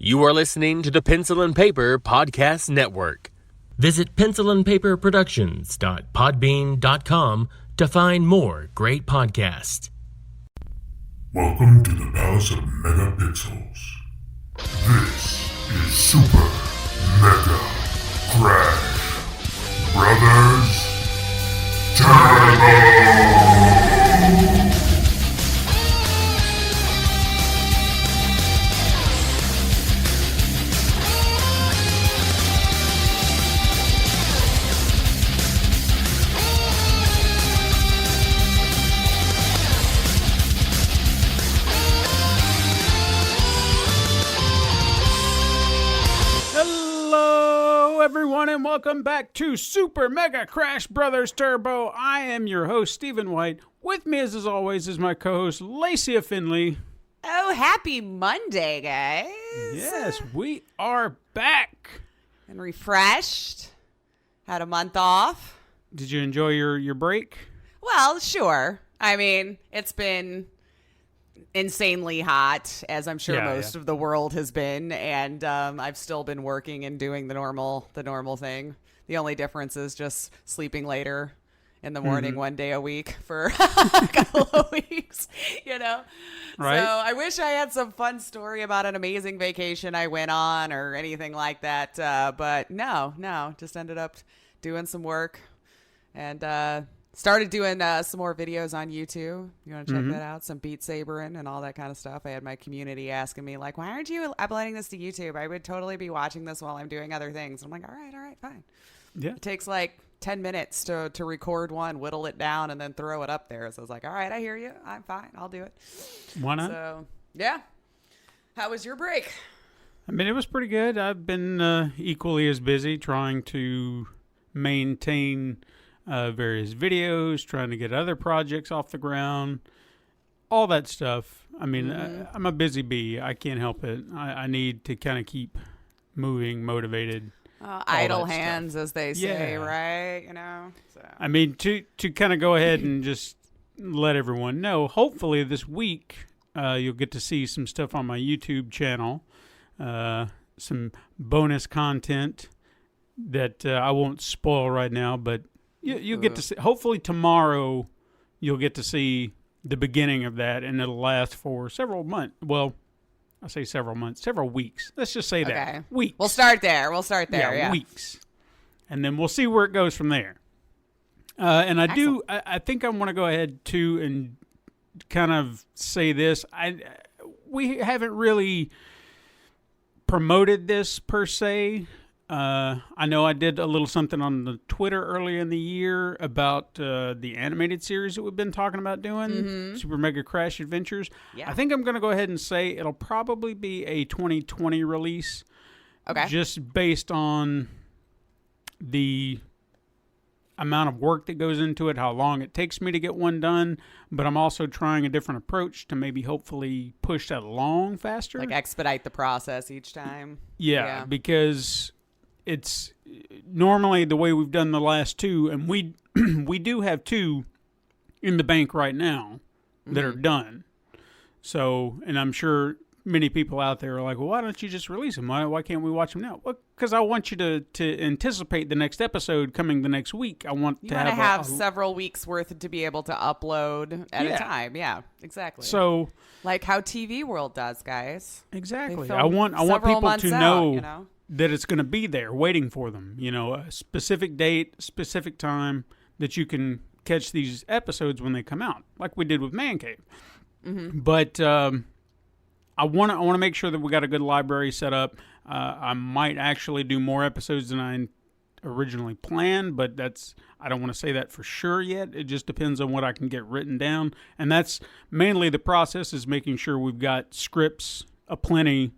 You are listening to the Pencil and Paper Podcast Network. Visit pencilandpaperproductions.podbean.com to find more great podcasts. Welcome to the Palace of Megapixels. This is Super Mega Crash Brothers Turbo! Everyone, and welcome back to Super Mega Crash Brothers Turbo. I am your host, Stephen White. With me, as always, is my co-host, Lacey Finley. Oh, happy Monday, guys. Yes, we are back. And refreshed. Had a month off. Did you enjoy your break? Well, sure. I mean, it's been insanely hot, as I'm sure most of the world has been, and I've still been working and doing the normal thing. The only difference is just sleeping later in the morning one day a week for a couple of weeks, you know. Right. So I wish I had some fun story about an amazing vacation I went on or anything like that, but no, just ended up doing some work and started doing some more videos on YouTube. You want to check that out? Some Beat Sabering and all that kind of stuff. I had my community asking me, like, why aren't you uploading this to YouTube? I would totally be watching this while I'm doing other things. I'm like, all right, fine. Yeah. It takes like 10 minutes to record one, whittle it down, and then throw it up there. So I was like, all right, I hear you. I'm fine. I'll do it. Why not? So, yeah. How was your break? I mean, it was pretty good. I've been equally as busy trying to maintain various videos, trying to get other projects off the ground, all that stuff. I mean, I'm a busy bee. I can't help it. I need to kind of keep moving, motivated. Idle hands, as they say, right? You know. So. I mean, to kind of go ahead and just let everyone know, hopefully this week you'll get to see some stuff on my YouTube channel, some bonus content that I won't spoil right now, but you'll get to see. Hopefully tomorrow you'll get to see the beginning of that, and it'll last for several months. Well, I say several months, several weeks. Let's just say that. Weeks. We'll start there. Yeah, weeks. And then we'll see where it goes from there. And I think I want to go ahead too and kind of say this. We haven't really promoted this per se. I know I did a little something on the Twitter earlier in the year about the animated series that we've been talking about doing, Super Mega Crash Adventures. Yeah. I think I'm going to go ahead and say it'll probably be a 2020 release. Okay. Just based on the amount of work that goes into it, how long it takes me to get one done, but I'm also trying a different approach to maybe hopefully push that along faster. Like expedite the process each time. Yeah. Because it's normally the way we've done the last two, and we do have two in the bank right now that are done. So, and I'm sure many people out there are like, well, why don't you just release them? Why can't we watch them now? Well, because I want you to anticipate the next episode coming the next week. I want to have several weeks worth to be able to upload at a time. Yeah, exactly. So, like how TV World does, guys. Exactly. I want people to know that it's going to be there waiting for them, a specific date, specific time that you can catch these episodes when they come out, like we did with Man Cave. But I want to make sure that we got a good library set up. I might actually do more episodes than I originally planned, but I don't want to say that for sure yet. It just depends on what I can get written down, and that's mainly the process, is making sure we've got scripts aplenty.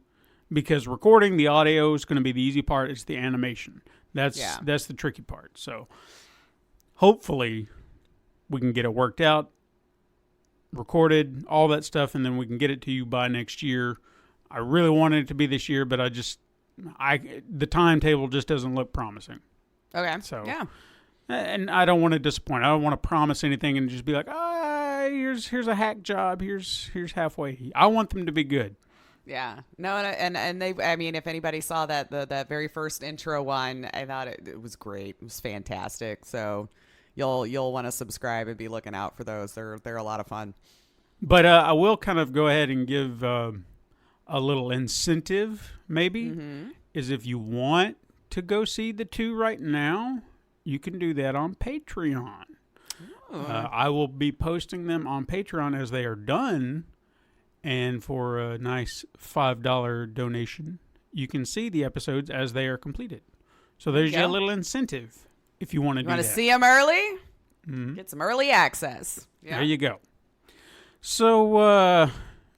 Because recording the audio is going to be the easy part. It's the animation. That's the tricky part. So hopefully we can get it worked out, recorded, all that stuff, and then we can get it to you by next year. I really wanted it to be this year, but the timetable just doesn't look promising. Okay. So and I don't want to disappoint. I don't want to promise anything and just be like, here's a hack job. Here's halfway. I want them to be good. Yeah. No, and they, I mean, if anybody saw that very first intro one, I thought it was great. It was fantastic. So you'll want to subscribe and be looking out for those. They're a lot of fun. But I will kind of go ahead and give a little incentive, maybe, is if you want to go see the two right now, you can do that on Patreon. I will be posting them on Patreon as they are done. And for a nice $5 donation, you can see the episodes as they are completed. So there's your little incentive if you want to do that. Want to see them early? Get some early access. Yeah. There you go. So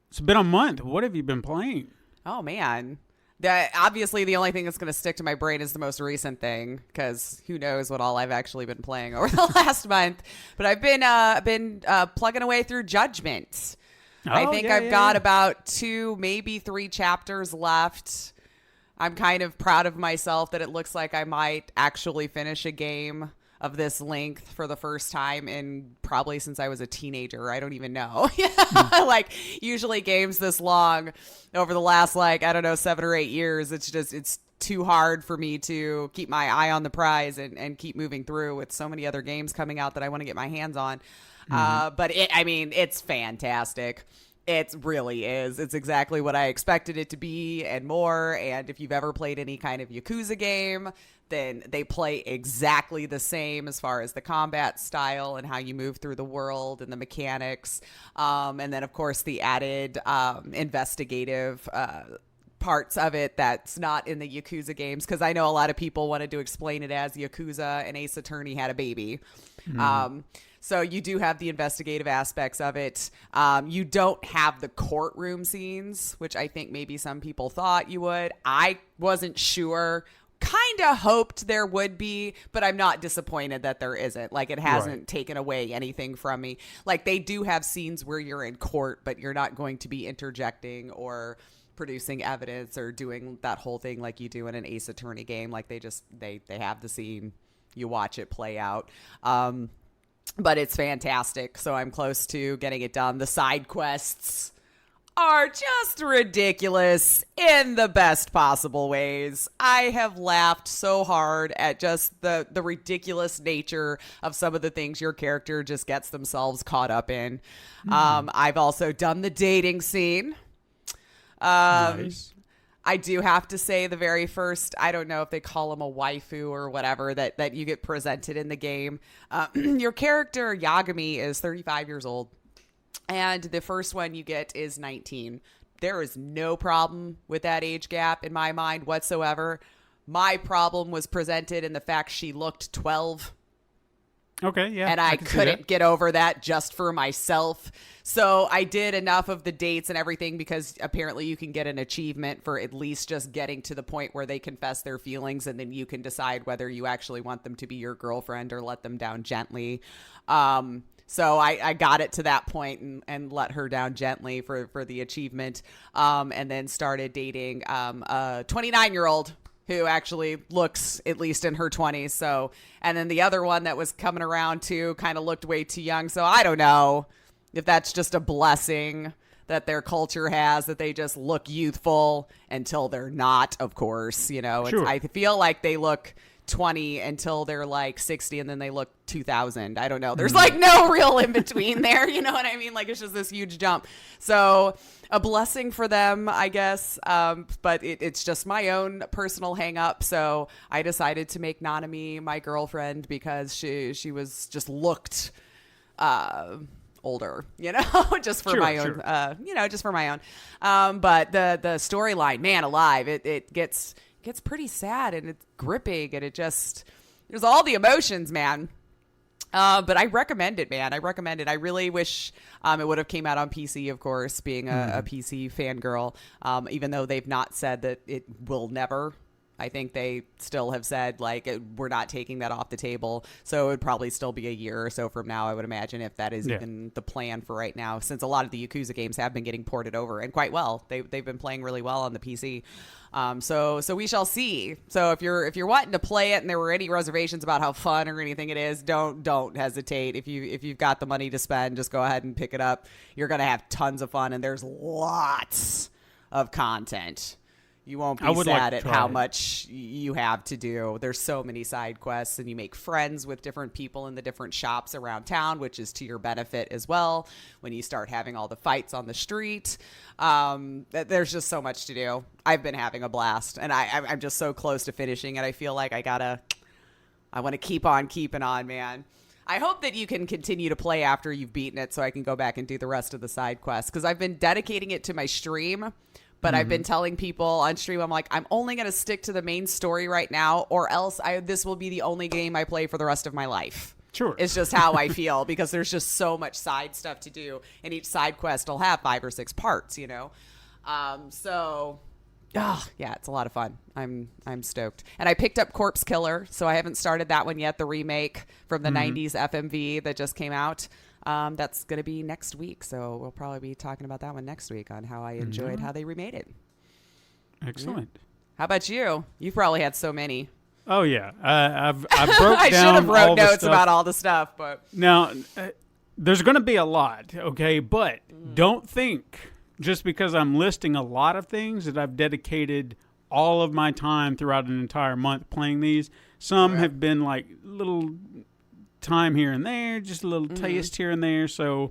it's been a month. What have you been playing? Oh, man. Obviously, the only thing that's going to stick to my brain is the most recent thing, because who knows what all I've actually been playing over the last month. But I've been plugging away through Judgment. I think I've got about 2, maybe 3 chapters left. I'm kind of proud of myself that it looks like I might actually finish a game of this length for the first time in probably since I was a teenager. I don't even know. Like, usually games this long over the last, 7 or 8 years, it's too hard for me to keep my eye on the prize and keep moving through with so many other games coming out that I want to get my hands on. But it's fantastic. It really is. It's exactly what I expected it to be and more. And if you've ever played any kind of Yakuza game, then they play exactly the same as far as the combat style and how you move through the world and the mechanics. And then, of course, the added investigative parts of it that's not in the Yakuza games, because I know a lot of people wanted to explain it as Yakuza and Ace Attorney had a baby. So you do have the investigative aspects of it. You don't have the courtroom scenes, which I think maybe some people thought you would. I wasn't sure. Kind of hoped there would be, but I'm not disappointed that there isn't. Like, it hasn't taken away anything from me. Like, they do have scenes where you're in court, but you're not going to be interjecting or producing evidence or doing that whole thing like you do in an Ace Attorney game. Like, they have the scene, you watch it play out. But it's fantastic. So I'm close to getting it done. The side quests are just ridiculous in the best possible ways. I have laughed so hard at just the ridiculous nature of some of the things your character just gets themselves caught up in. I've also done the dating scene. Nice. I do have to say the very first, I don't know if they call him a waifu or whatever, that you get presented in the game. Your character, Yagami, is 35 years old. And the first one you get is 19. There is no problem with that age gap in my mind whatsoever. My problem was presented in the fact she looked 12. Okay, yeah. And I couldn't get over that just for myself. So I did enough of the dates and everything, because apparently you can get an achievement for at least just getting to the point where they confess their feelings, and then you can decide whether you actually want them to be your girlfriend or let them down gently. So I got it to that point and let her down gently for the achievement, and then started dating a 29-year-old who actually looks at least in her 20s. So, and then the other one that was coming around too kind of looked way too young. So I don't know if that's just a blessing that their culture has, that they just look youthful until they're not, of course. Sure. I feel like they look 20 until they're like 60, and then they look 2000. I don't know. There's like no real in between there. You know what I mean? Like, it's just this huge jump. So a blessing for them, I guess. But it's just my own personal hang up. So I decided to make Nanami my girlfriend because she was just looked older, just for my own, just for my own. But the storyline, man alive, it gets pretty sad, and it's gripping, and there's all the emotions, man. But I recommend it, man. I recommend it. I really wish it would have came out on PC, of course, being a PC fangirl, even though they've not said that it will never. I think they still have said, we're not taking that off the table. So it would probably still be a year or so from now, I would imagine, if that is even the plan for right now, since a lot of the Yakuza games have been getting ported over, and quite well. They've been playing really well on the PC. So we shall see. So if you're wanting to play it and there were any reservations about how fun or anything it is, don't hesitate. If you've got the money to spend, just go ahead and pick it up. You're going to have tons of fun, and there's lots of content. You won't be sad at how much you have to do. There's so many side quests, and you make friends with different people in the different shops around town, which is to your benefit as well when you start having all the fights on the street. There's just so much to do. I've been having a blast, and I'm just so close to finishing it. I feel like I want to keep on keeping on, man. I hope that you can continue to play after you've beaten it so I can go back and do the rest of the side quests, because I've been dedicating it to my stream. But I've been telling people on stream, I'm like, I'm only going to stick to the main story right now, or else this will be the only game I play for the rest of my life. Sure. It's just how I feel, because there's just so much side stuff to do, and each side quest will have 5 or 6 parts, you know? Yeah, it's a lot of fun. I'm stoked. And I picked up Corpse Killer, so I haven't started that one yet, the remake from the 90s FMV that just came out. That's going to be next week, so we'll probably be talking about that one next week on how I enjoyed how they remade it. Excellent. Yeah. How about you? You've probably had so many. Oh yeah, I broke down. I should have wrote notes about all the stuff, but now there's going to be a lot. Okay, but don't think just because I'm listing a lot of things that I've dedicated all of my time throughout an entire month playing these. Some have been like little time here and there, just a little taste here and there. So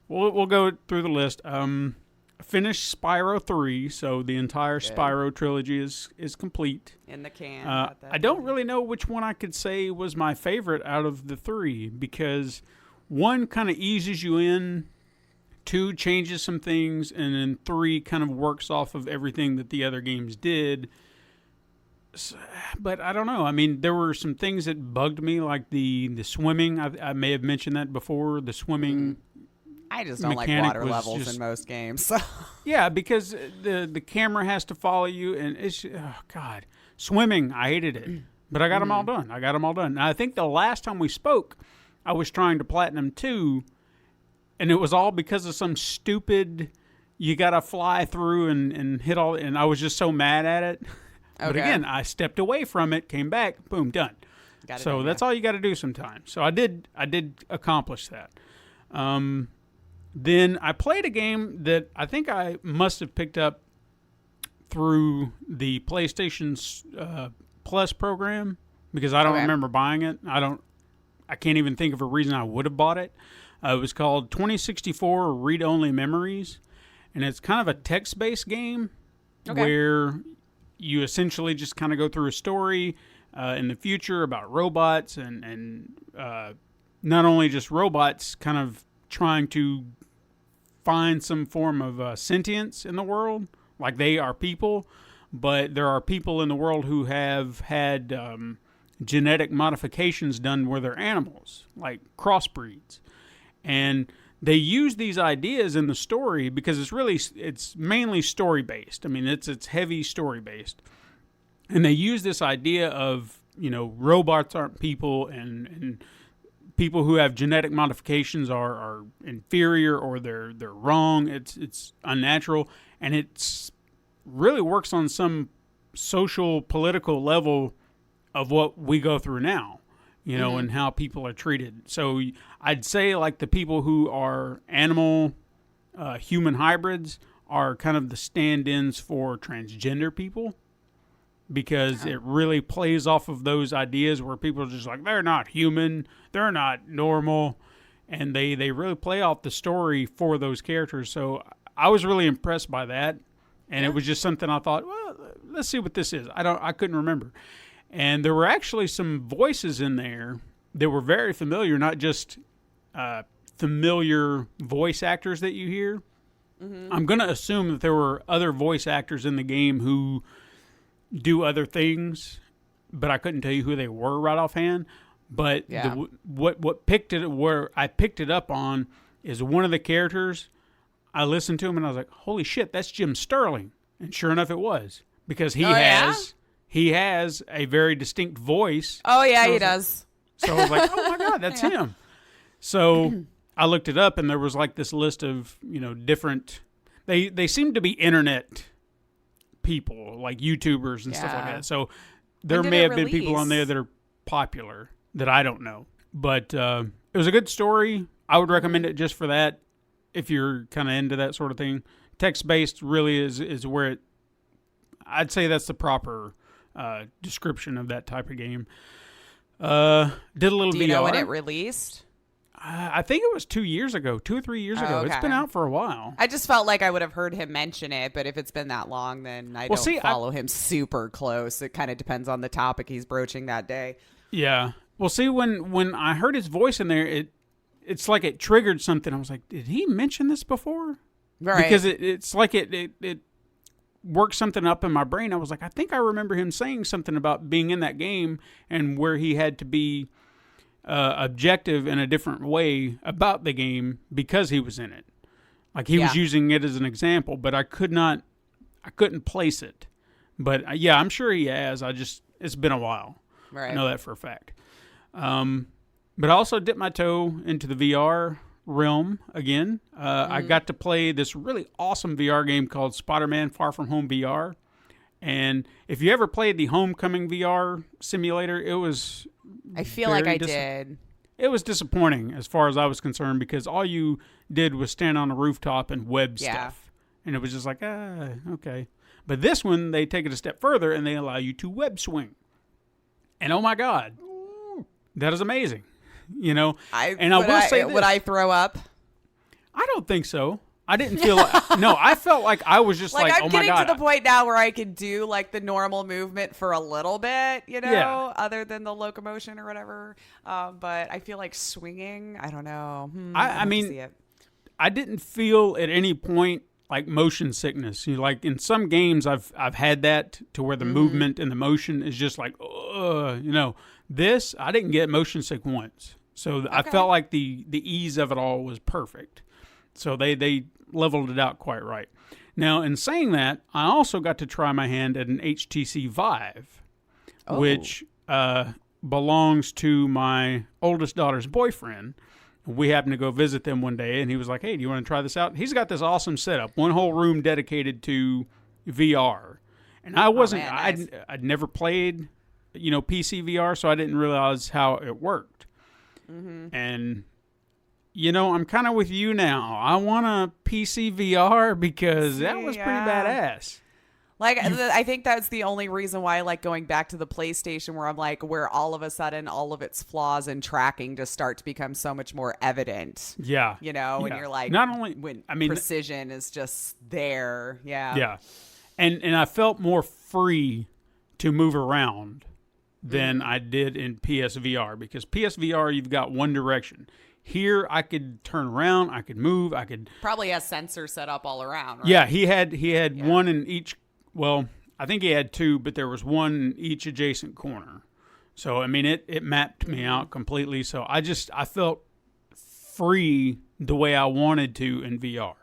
we'll go through the list. Finished Spyro 3, so the entire Spyro trilogy is complete. In the can. I don't really know which one I could say was my favorite out of the 3, because 1 kind of eases you in, 2 changes some things, and then 3 kind of works off of everything that the other games did. But I don't know. I mean, there were some things that bugged me, like the swimming. I may have mentioned that before. The swimming. I just don't like water levels in most games. So. Yeah, because the camera has to follow you, and it's God, swimming. I hated it, but I got them all done. And I think the last time we spoke, I was trying to Platinum 2, and it was all because of some stupid. You got to fly through and hit all, and I was just so mad at it. Okay. But again, I stepped away from it, came back, boom, done. So that's all you got to do sometimes. So I did accomplish that. Then I played a game that I think I must have picked up through the PlayStation's Plus program, because I don't remember buying it. I can't even think of a reason I would have bought it. It was called 2064 Read Only Memories, and it's kind of a text-based game where you essentially just kind of go through a story in the future about robots and not only just robots kind of trying to find some form of sentience in the world, like they are people, but there are people in the world who have had genetic modifications done where they're animals, like crossbreeds. And they use these ideas in the story because it's mainly story based. I mean, it's heavy story based, and they use this idea of robots aren't people, and people who have genetic modifications are inferior, or they're wrong. It's unnatural, and it's really works on some social political level of what we go through now. And how people are treated. So I'd say like the people who are animal human hybrids are kind of the stand-ins for transgender people, because it really plays off of those ideas where people are just like, they're not human, they're not normal, and they really play off the story for those characters. So I was really impressed by that, and it was just something I thought, well, let's see what this is. I couldn't remember. And there were actually some voices in there that were very familiar, not just familiar voice actors that you hear. I'm going to assume that there were other voice actors in the game who do other things, but I couldn't tell you who they were right offhand. But what picked it where I picked it up on is one of the characters. I listened to him and I was like, holy shit, that's Jim Sterling. And sure enough, it was, because he has a very distinct voice. Oh, yeah, he does. So I was like, oh, my God, that's him. So I looked it up, and there was like this list of, different... They seem to be internet people, like YouTubers and stuff like that. So there may have been people on there that are popular that I don't know. But it was a good story. I would recommend it just for that, if you're kind of into that sort of thing. Text-based really is where it, I'd say that's the proper description of that type of game. Did a little VR. Do you know when it released? I think it was 2 years ago, 2 or 3 years ago. Okay. It's been out for a while. I just felt like I would have heard him mention it, but if it's been that long, then I don't follow him super close. It kind of depends on the topic he's broaching that day. Yeah. Well, see, when I heard his voice in there, it's like it triggered something. I was like, did he mention this before? Right. Because it's like it worked something up in my brain. I was like, I think I remember him saying something about being in that game and where he had to be objective in a different way about the game because he was in it. Like he was using it as an example, but I couldn't place it. But yeah, I'm sure he has. It's been a while. Right. I know that for a fact. But I also dipped my toe into the VR realm again. I got to play this really awesome VR game called Spider-Man Far From Home VR. And if you ever played the Homecoming VR simulator, it was... I feel like I did. It was disappointing as far as I was concerned because all you did was stand on a rooftop and web stuff. And it was just like, okay. But this one, they take it a step further and they allow you to web swing. And oh my God, that is amazing. You know, would I throw up? I don't think so. I didn't feel no, I felt like I was just like, I'm oh my God. I'm getting to the point now where I can do like the normal movement for a little bit, other than the locomotion or whatever. But I feel like swinging, I don't know. I mean, I didn't feel at any point like motion sickness. Like in some games I've had that to where the movement and the motion is just like, this, I didn't get motion sick once. So I felt like the ease of it all was perfect. So they leveled it out quite right. Now, in saying that, I also got to try my hand at an HTC Vive, which belongs to my oldest daughter's boyfriend. We happened to go visit them one day, and he was like, hey, do you want to try this out? He's got this awesome setup, one whole room dedicated to VR. And I wasn't, nice. I'd never played, PC VR, so I didn't realize how it worked. And... I'm kind of with you now. I want a PC VR because that was pretty badass. Like, I think that's the only reason why I like going back to the PlayStation where I'm like, where all of a sudden all of its flaws and tracking just start to become so much more evident. Yeah. When you're like, not only, precision is just there. Yeah. Yeah. And I felt more free to move around than I did in PSVR because PSVR, you've got one direction. Here, I could turn around, I could move, I could... Probably has sensors set up all around, right? Yeah, he had one in each... Well, I think he had two, but there was one in each adjacent corner. So, I mean, it mapped me out completely. So, I felt free the way I wanted to in VR.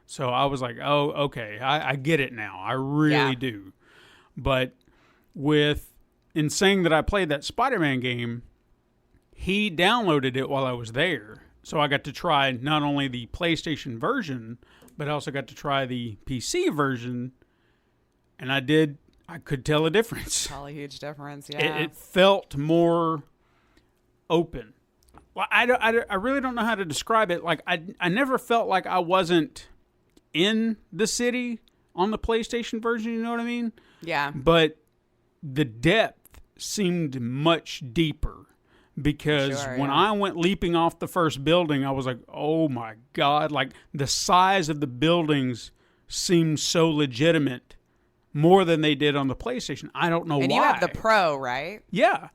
So, I was like, oh, okay, I get it now. I really do. But in saying that I played that Spider-Man game... He downloaded it while I was there. So I got to try not only the PlayStation version, but I also got to try the PC version. And I could tell a difference. Tell a huge difference, yeah. It felt more open. Well, I really don't know how to describe it. Like, I never felt like I wasn't in the city on the PlayStation version, you know what I mean? Yeah. But the depth seemed much deeper. Because when I went leaping off the first building, I was like, oh my God. Like the size of the buildings seemed so legitimate more than they did on the PlayStation. I don't know why. And you have the Pro, right? Yeah.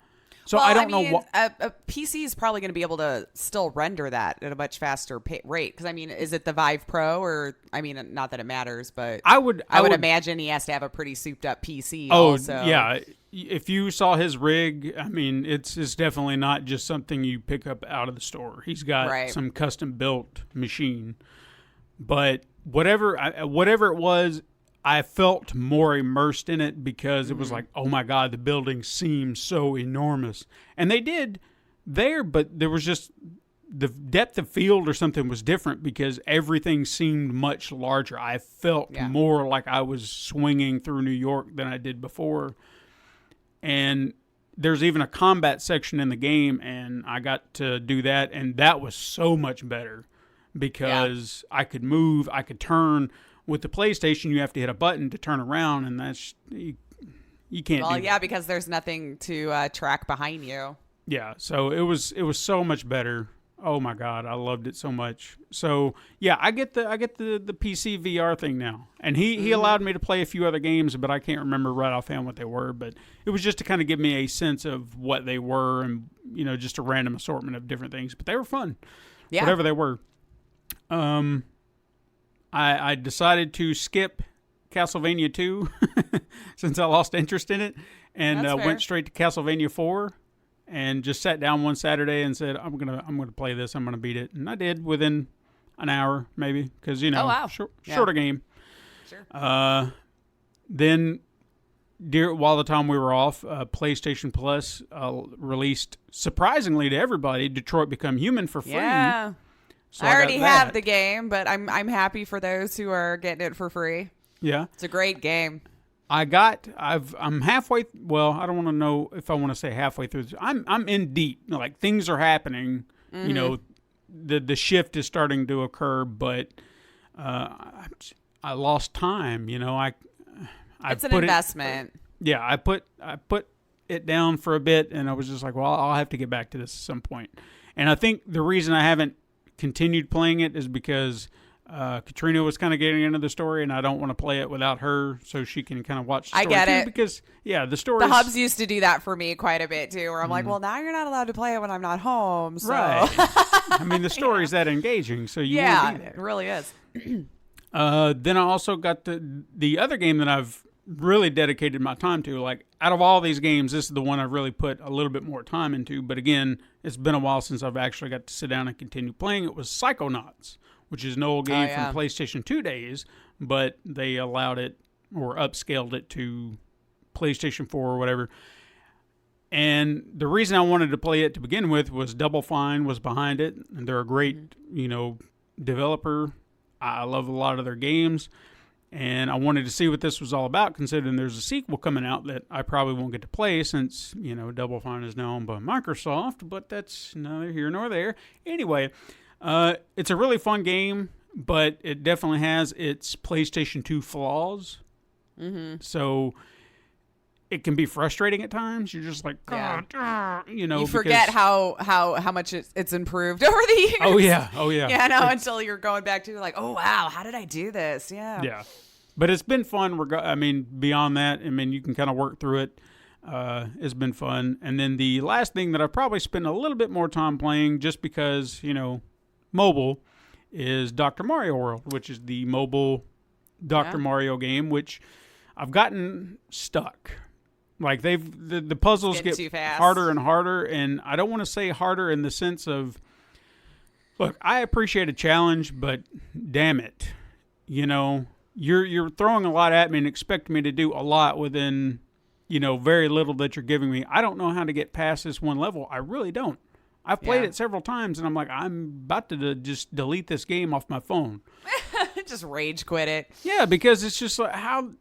So I don't know what. A PC is probably going to be able to still render that at a much faster rate. Because, is it the Vive Pro or, not that it matters, but I would imagine he has to have a pretty souped up PC also. Yeah. If you saw his rig, it's definitely not just something you pick up out of the store. He's got some custom built machine. But whatever it was, I felt more immersed in it because it was like, oh my God, the building seems so enormous. And they did there, but there was just the depth of field or something was different because everything seemed much larger. I felt more like I was swinging through New York than I did before. And there's even a combat section in the game, and I got to do that, and that was so much better because I could move, I could turn. With the PlayStation, you have to hit a button to turn around, and that's you can't. Well, do yeah, that. because there's nothing to track behind you. Yeah, so it was so much better. Oh my God, I loved it so much. So yeah, I get the PC VR thing now, and he allowed me to play a few other games, but I can't remember right offhand what they were. But it was just to kind of give me a sense of what they were, and just a random assortment of different things. But they were fun, whatever they were. I decided to skip Castlevania 2 since I lost interest in it, and went straight to Castlevania 4. And just sat down one Saturday and said, I'm gonna play this. I'm gonna beat it, and I did within an hour, maybe, because shorter game. Sure. Then, while the time we were off, PlayStation Plus released, surprisingly to everybody, Detroit Become Human for free. Yeah. So I already have the game, but I'm happy for those who are getting it for free. Yeah, it's a great game. I'm halfway. Well, I don't want to know if I want to say halfway through. I'm in deep. Like, things are happening. The shift is starting to occur, but I lost time. It's an investment. I put it down for a bit, and I was just like, well, I'll have to get back to this at some point. And I think the reason I haven't continued playing it is because Katrina was kind of getting into the story, and I don't want to play it without her, so she can kind of watch the story. I get it. Because, the story. The hubs used to do that for me quite a bit, too, where I'm like, well, now you're not allowed to play it when I'm not home. So. Right. I mean, the story's that engaging, so you want to be there. It really is. Then I also got the other game that I've really dedicated my time to. Like, out of all these games, this is the one I've really put a little bit more time into. But again, it's been a while since I've actually got to sit down and continue playing. It was Psychonauts, which is an old game from PlayStation 2 days, but they allowed it or upscaled it to PlayStation 4 or whatever. And the reason I wanted to play it to begin with was Double Fine was behind it, and they're a great, developer. I love a lot of their games, and I wanted to see what this was all about, considering there's a sequel coming out that I probably won't get to play since, Double Fine is now owned by Microsoft, but that's neither here nor there. Anyway, it's a really fun game, but it definitely has its PlayStation 2 flaws. Mm-hmm. So it can be frustrating at times. You're just like, you forget how much it's improved over the years. Oh yeah. Yeah, until you're going back to like, oh wow, how did I do this? Yeah. But it's been fun. Beyond that, you can kind of work through it. It's been fun. And then the last thing that I've probably spent a little bit more time playing, just because mobile, is Dr. Mario World, which is the mobile Dr. Mario game, which I've gotten stuck. Like, the puzzles get harder and harder, and I don't want to say harder in the sense of, look, I appreciate a challenge, but damn it, you're throwing a lot at me and expect me to do a lot within, very little that you're giving me. I don't know how to get past this one level. I really don't. I've played it several times, and I'm like, I'm about to just delete this game off my phone. Just rage quit it. Yeah, because it's just like, how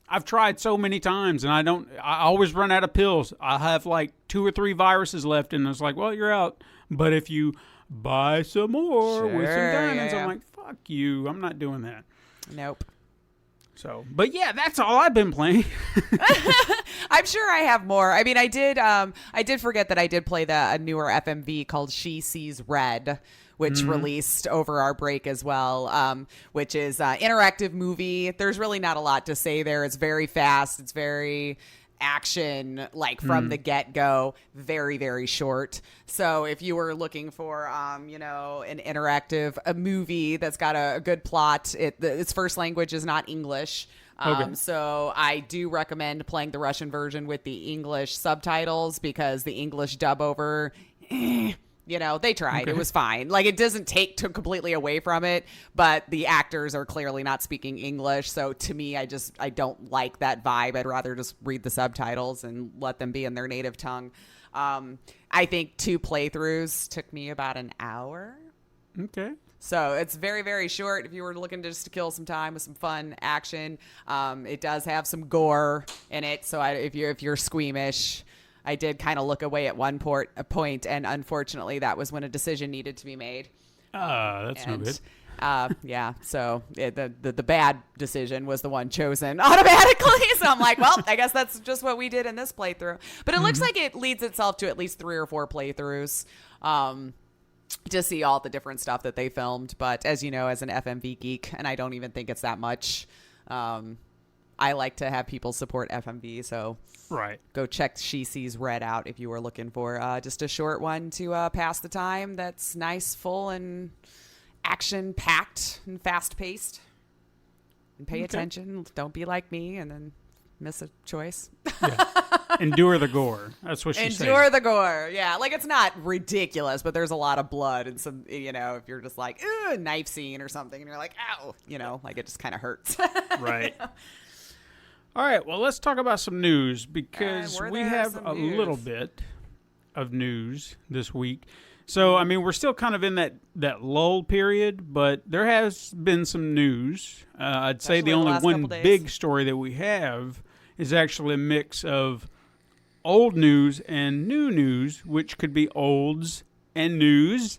I've tried so many times, and I always run out of pills. I have like 2 or 3 viruses left, and it's like, well, you're out. But if you buy some more with some diamonds, I'm like, fuck you. I'm not doing that. Nope. So, but yeah, that's all I've been playing. I'm sure I have more. I mean, I did forget that I did play a newer FMV called She Sees Red, which released over our break as well, which is an interactive movie. There's really not a lot to say there. It's very fast. It's very action, like from the get-go, very, very short. So if you were looking for, an interactive movie that's got a good plot, its first language is not English. So I do recommend playing the Russian version with the English subtitles, because the English dub over, they tried. Okay. It was fine. Like, it doesn't take completely away from it, but the actors are clearly not speaking English. So to me, I don't like that vibe. I'd rather just read the subtitles and let them be in their native tongue. I think 2 playthroughs took me about an hour. Okay. So it's very, very short if you were looking just to kill some time with some fun action. It does have some gore in it. So if you're squeamish, I did kind of look away at one point, and unfortunately, that was when a decision needed to be made. That's no good. Yeah. So the bad decision was the one chosen automatically. So I'm like, well, I guess that's just what we did in this playthrough. But it looks like it leads itself to at least 3 or 4 playthroughs. To see all the different stuff that they filmed. But as you know, as an FMV geek, and I don't even think it's that much, I like to have people support FMV. So go check She Sees Red out if you were looking for just a short one to pass the time that's nice, full, and action-packed and fast-paced. And pay attention. Don't be like me and then miss a choice. Yeah. Endure the gore. That's what she said. Endure the gore. Yeah. Like, it's not ridiculous, but there's a lot of blood and some, if you're just like, a knife scene or something, and you're like, ow, like it just kind of hurts. Right. All right. Well, let's talk about some news because we have a little bit of news this week. So, I mean, we're still kind of in that lull period, but there has been some news. I'd say the only one big story that we have is actually a mix of old news and new news, which could be olds and news.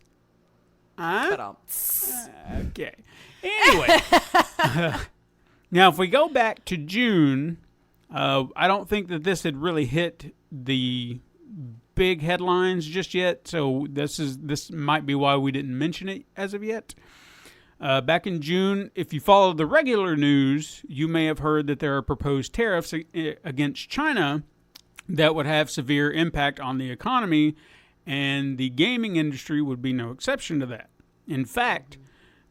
Okay. Anyway. Now, if we go back to June, I don't think that this had really hit the big headlines just yet, so this might be why we didn't mention it as of yet. Back in June, if you follow the regular news, you may have heard that there are proposed tariffs against China that would have severe impact on the economy, and the gaming industry would be no exception to that. In fact,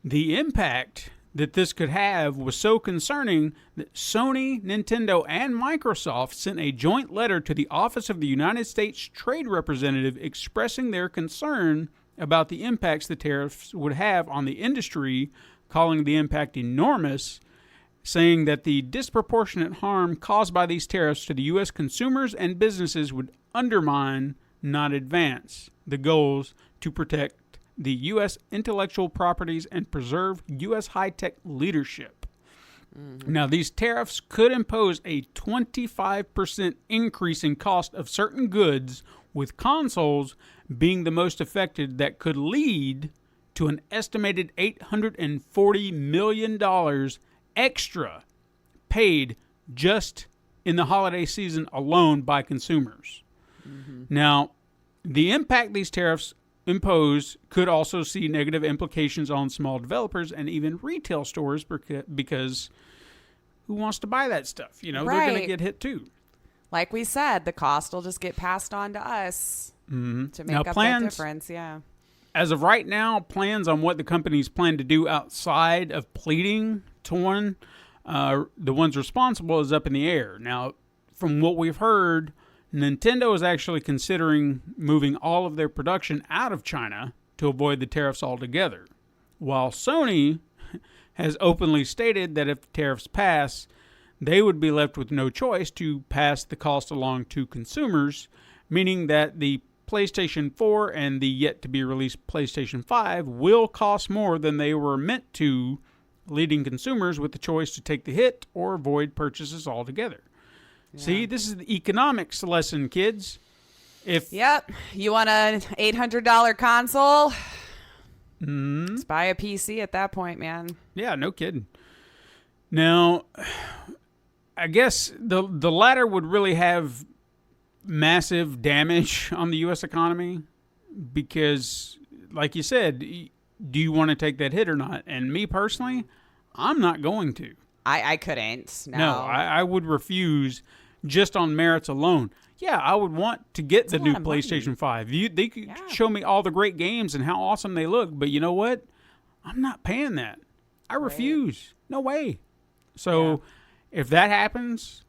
the impact that this could have was so concerning that Sony, Nintendo, and Microsoft sent a joint letter to the Office of the United States Trade Representative expressing their concern about the impacts the tariffs would have on the industry, calling the impact enormous, saying that the disproportionate harm caused by these tariffs to the U.S. consumers and businesses would undermine, not advance, the goals to protect the U.S. intellectual properties and preserve U.S. high-tech leadership. Now, these tariffs could impose a 25% increase in cost of certain goods, with consoles being the most affected, that could lead to an estimated $840 million extra paid just in the holiday season alone by consumers. Now, the impact these tariffs impose could also see negative implications on small developers and even retail stores because who wants to buy that stuff? They're going to get hit too. Like we said, the cost will just get passed on to us to make up that difference. Yeah. As of right now, plans on what the companies plan to do outside of pleading to one, the ones responsible, is up in the air. Now, from what we've heard, Nintendo is actually considering moving all of their production out of China to avoid the tariffs altogether, while Sony has openly stated that if the tariffs pass, they would be left with no choice to pass the cost along to consumers, meaning that the PlayStation 4 and the yet-to-be-released PlayStation 5 will cost more than they were meant to, leading consumers with the choice to take the hit or avoid purchases altogether. Yeah. See, this is the economics lesson, kids. Yep. You want an $800 console? Let's buy a PC at that point, man. Yeah, no kidding. Now, I guess the latter would really have massive damage on the U.S. economy because, like you said, do you want to take that hit or not? And me personally, I'm not going to. I couldn't. No, I would refuse just on merits alone. Yeah, I would want to get the new PlayStation 5. They could show me all the great games and how awesome they look, but you know what? I'm not paying that. I refuse. No way. So if that happens,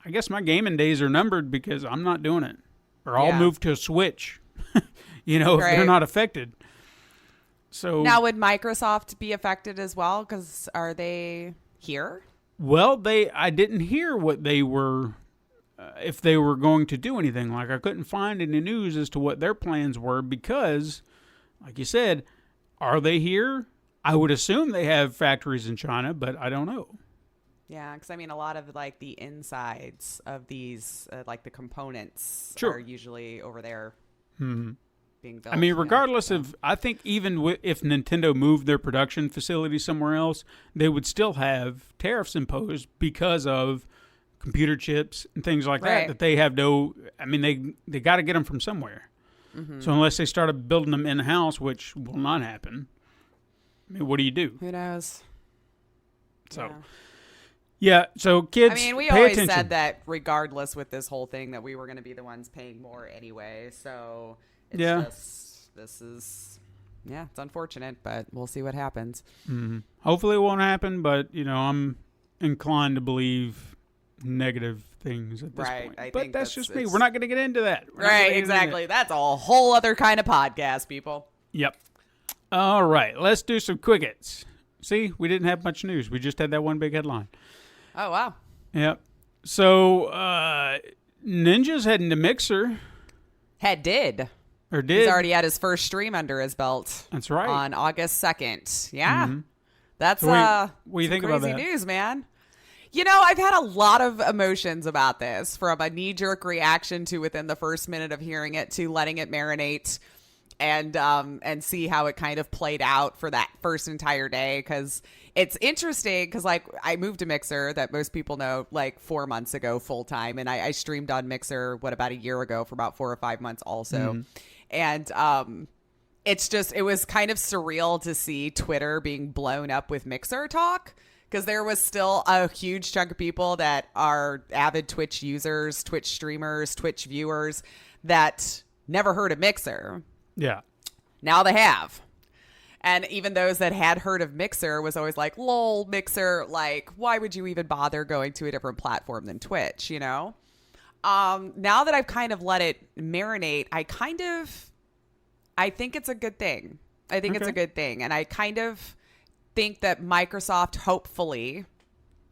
I guess my gaming days are numbered because I'm not doing it. Or I'll move to a Switch, if they're not affected. So now, would Microsoft be affected as well? Because are they here? Well, I didn't hear what they were, if they were going to do anything. Like, I couldn't find any news as to what their plans were because, like you said, are they here? I would assume they have factories in China, but I don't know. Yeah, because a lot of the insides of these, the components, are usually over there. Mm-hmm. being built. I mean, regardless of, I think even if Nintendo moved their production facility somewhere else, they would still have tariffs imposed because of computer chips and things like that they have no, I mean, they got to get them from somewhere. Mm-hmm. So unless they started building them in-house, which will not happen, I mean, what do you do? Who knows? So, yeah, so kids, I mean, we pay always attention. said that regardless with this whole thing that we were going to be the ones paying more anyway. So it's just, this is, it's unfortunate, but we'll see what happens. Mm-hmm. Hopefully it won't happen, but, I'm inclined to believe negative things at this point. But that's just me. We're not going to get into that. Right, exactly. That's a whole other kind of podcast, people. Yep. All right, let's do some quick hits. See, we didn't have much news. We just had that one big headline. Oh, wow. Yep. So, Ninja's heading to Mixer. Did. Or did. He's already had his first stream under his belt. That's right. On August 2nd. Yeah. Mm-hmm. That's what do you think about crazy that? News, man. I've had a lot of emotions about this, from a knee-jerk reaction to within the first minute of hearing it to letting it marinate and see how it kind of played out for that first entire day. Because it's interesting because, I moved to Mixer, that most people know, 4 months ago full-time. And I streamed on Mixer, about a year ago for about 4 or 5 months also. Mm-hmm. And it was kind of surreal to see Twitter being blown up with Mixer talk. Because there was still a huge chunk of people that are avid Twitch users, Twitch streamers, Twitch viewers that never heard of Mixer. Yeah. Now they have. And even those that had heard of Mixer was always like, lol, Mixer, why would you even bother going to a different platform than Twitch, Now that I've kind of let it marinate, I think it's a good thing. It's a good thing. And I kind of think that Microsoft hopefully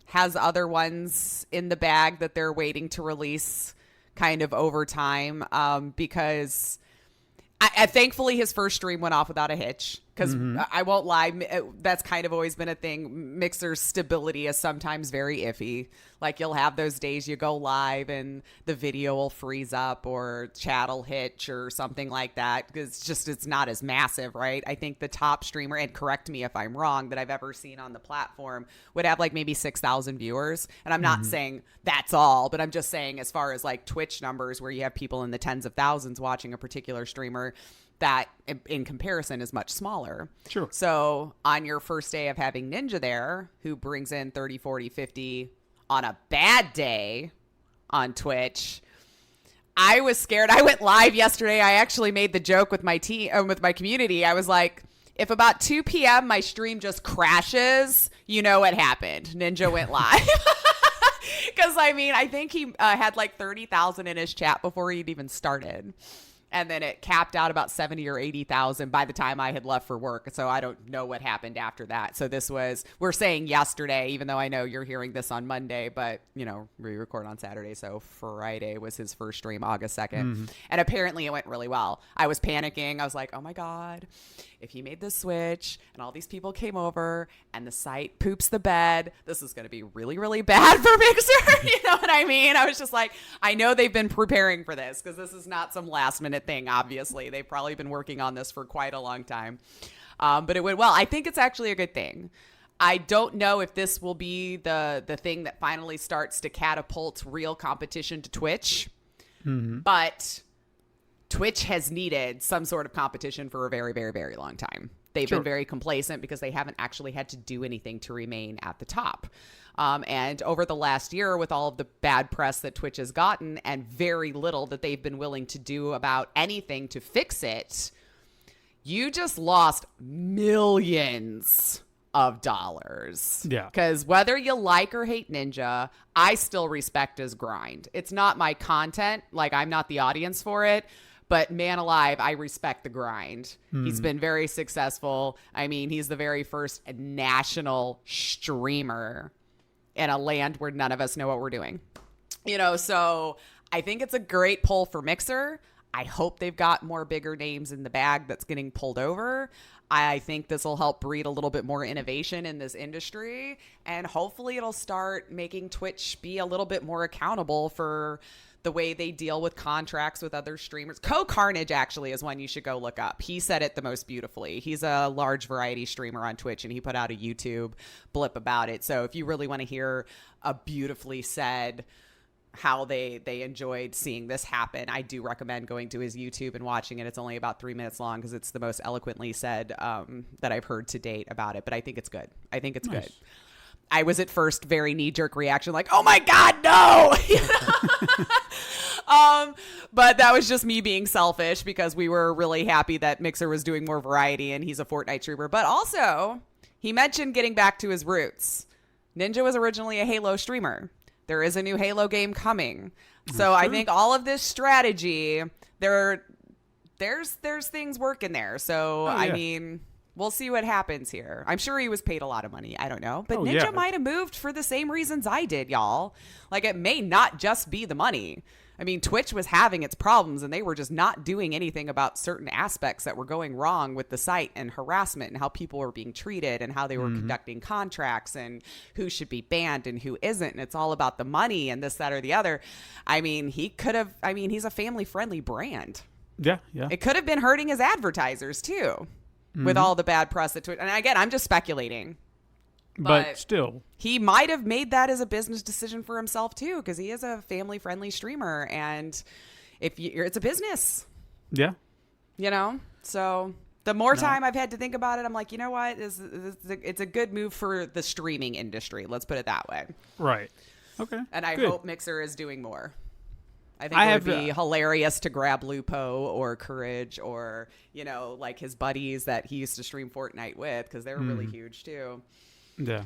has other ones in the bag that they're waiting to release kind of over time, because I thankfully his first stream went off without a hitch, because I won't lie, that's kind of always been a thing. Mixer's stability is sometimes very iffy. You'll have those days you go live and the video will freeze up or chat will hitch or something like that, because it's not as massive, right? I think the top streamer, and correct me if I'm wrong, that I've ever seen on the platform would have maybe 6,000 viewers. And I'm not saying that's all, but I'm just saying as far as Twitch numbers, where you have people in the tens of thousands watching a particular streamer, that in comparison is much smaller. Sure. So on your first day of having Ninja there, who brings in 30, 40, 50 on a bad day on Twitch, I was scared. I went live yesterday. I actually made the joke with my team, with my community. I was like, if about 2 p.m. my stream just crashes, you know what happened. Ninja went live. Because, I think he had 30,000 in his chat before he'd even started. And then it capped out about 70 or 80,000 by the time I had left for work. So I don't know what happened after that. So we're saying yesterday, even though I know you're hearing this on Monday, but, we record on Saturday. So Friday was his first stream, August 2nd. Mm-hmm. And apparently it went really well. I was panicking. I was like, oh my God, if he made the switch and all these people came over and the site poops the bed, this is going to be really, really bad for Mixer. You know what I mean? I was just like, I know they've been preparing for this, because this is not some last minute thing. Obviously, they've probably been working on this for quite a long time, but it went well. I think it's actually a good thing. I don't know if this will be the thing that finally starts to catapult real competition to Twitch, but Twitch has needed some sort of competition for a very, very, very long time. They've been very complacent because they haven't actually had to do anything to remain at the top. And over the last year, with all of the bad press that Twitch has gotten and very little that they've been willing to do about anything to fix it, you just lost millions of dollars. Yeah. Because whether you like or hate Ninja, I still respect his grind. It's not my content. I'm not the audience for it. But man alive, I respect the grind. He's been very successful. He's the very first national streamer in a land where none of us know what we're doing. So I think it's a great pull for Mixer. I hope they've got more bigger names in the bag that's getting pulled over. I think this will help breed a little bit more innovation in this industry, and hopefully it'll start making Twitch be a little bit more accountable for the way they deal with contracts with other streamers. Carnage actually is one you should go look up. He said it the most beautifully. He's a large variety streamer on Twitch, and he put out a YouTube blip about it. So if you really want to hear a beautifully said how they enjoyed seeing this happen, I do recommend going to his YouTube and watching it. It's only about 3 minutes long because it's the most eloquently said that I've heard to date about it. But I think it's good. I think it's good. I was at first very knee-jerk reaction, like, oh my God, no! But that was just me being selfish because we were really happy that Mixer was doing more variety and he's a Fortnite streamer. But also, he mentioned getting back to his roots. Ninja was originally a Halo streamer. There is a new Halo game coming. So I think all of this strategy, there's things working there. So, I mean, we'll see what happens here. I'm sure he was paid a lot of money. I don't know. But Ninja might have moved for the same reasons I did, y'all. Like, it may not just be the money. I mean, Twitch was having its problems, and they were just not doing anything about certain aspects that were going wrong with the site and harassment and how people were being treated and how they were conducting contracts and who should be banned and who isn't. And it's all about the money and this, that, or the other. I mean, he's a family-friendly brand. Yeah, yeah. It could have been hurting his advertisers, too, with all the bad press that Twitch. And again, I'm just speculating. But still, he might have made that as a business decision for himself too, because he is a family-friendly streamer, and it's a business. Yeah. You know, so the more time I've had to think about it, I'm like, you know what? It's a good move for the streaming industry. Let's put it that way. Right. Okay. And I hope Mixer is doing more. I think it would be hilarious to grab Lupo or Courage or, you know, like his buddies that he used to stream Fortnite with, because they were really huge too. Yeah.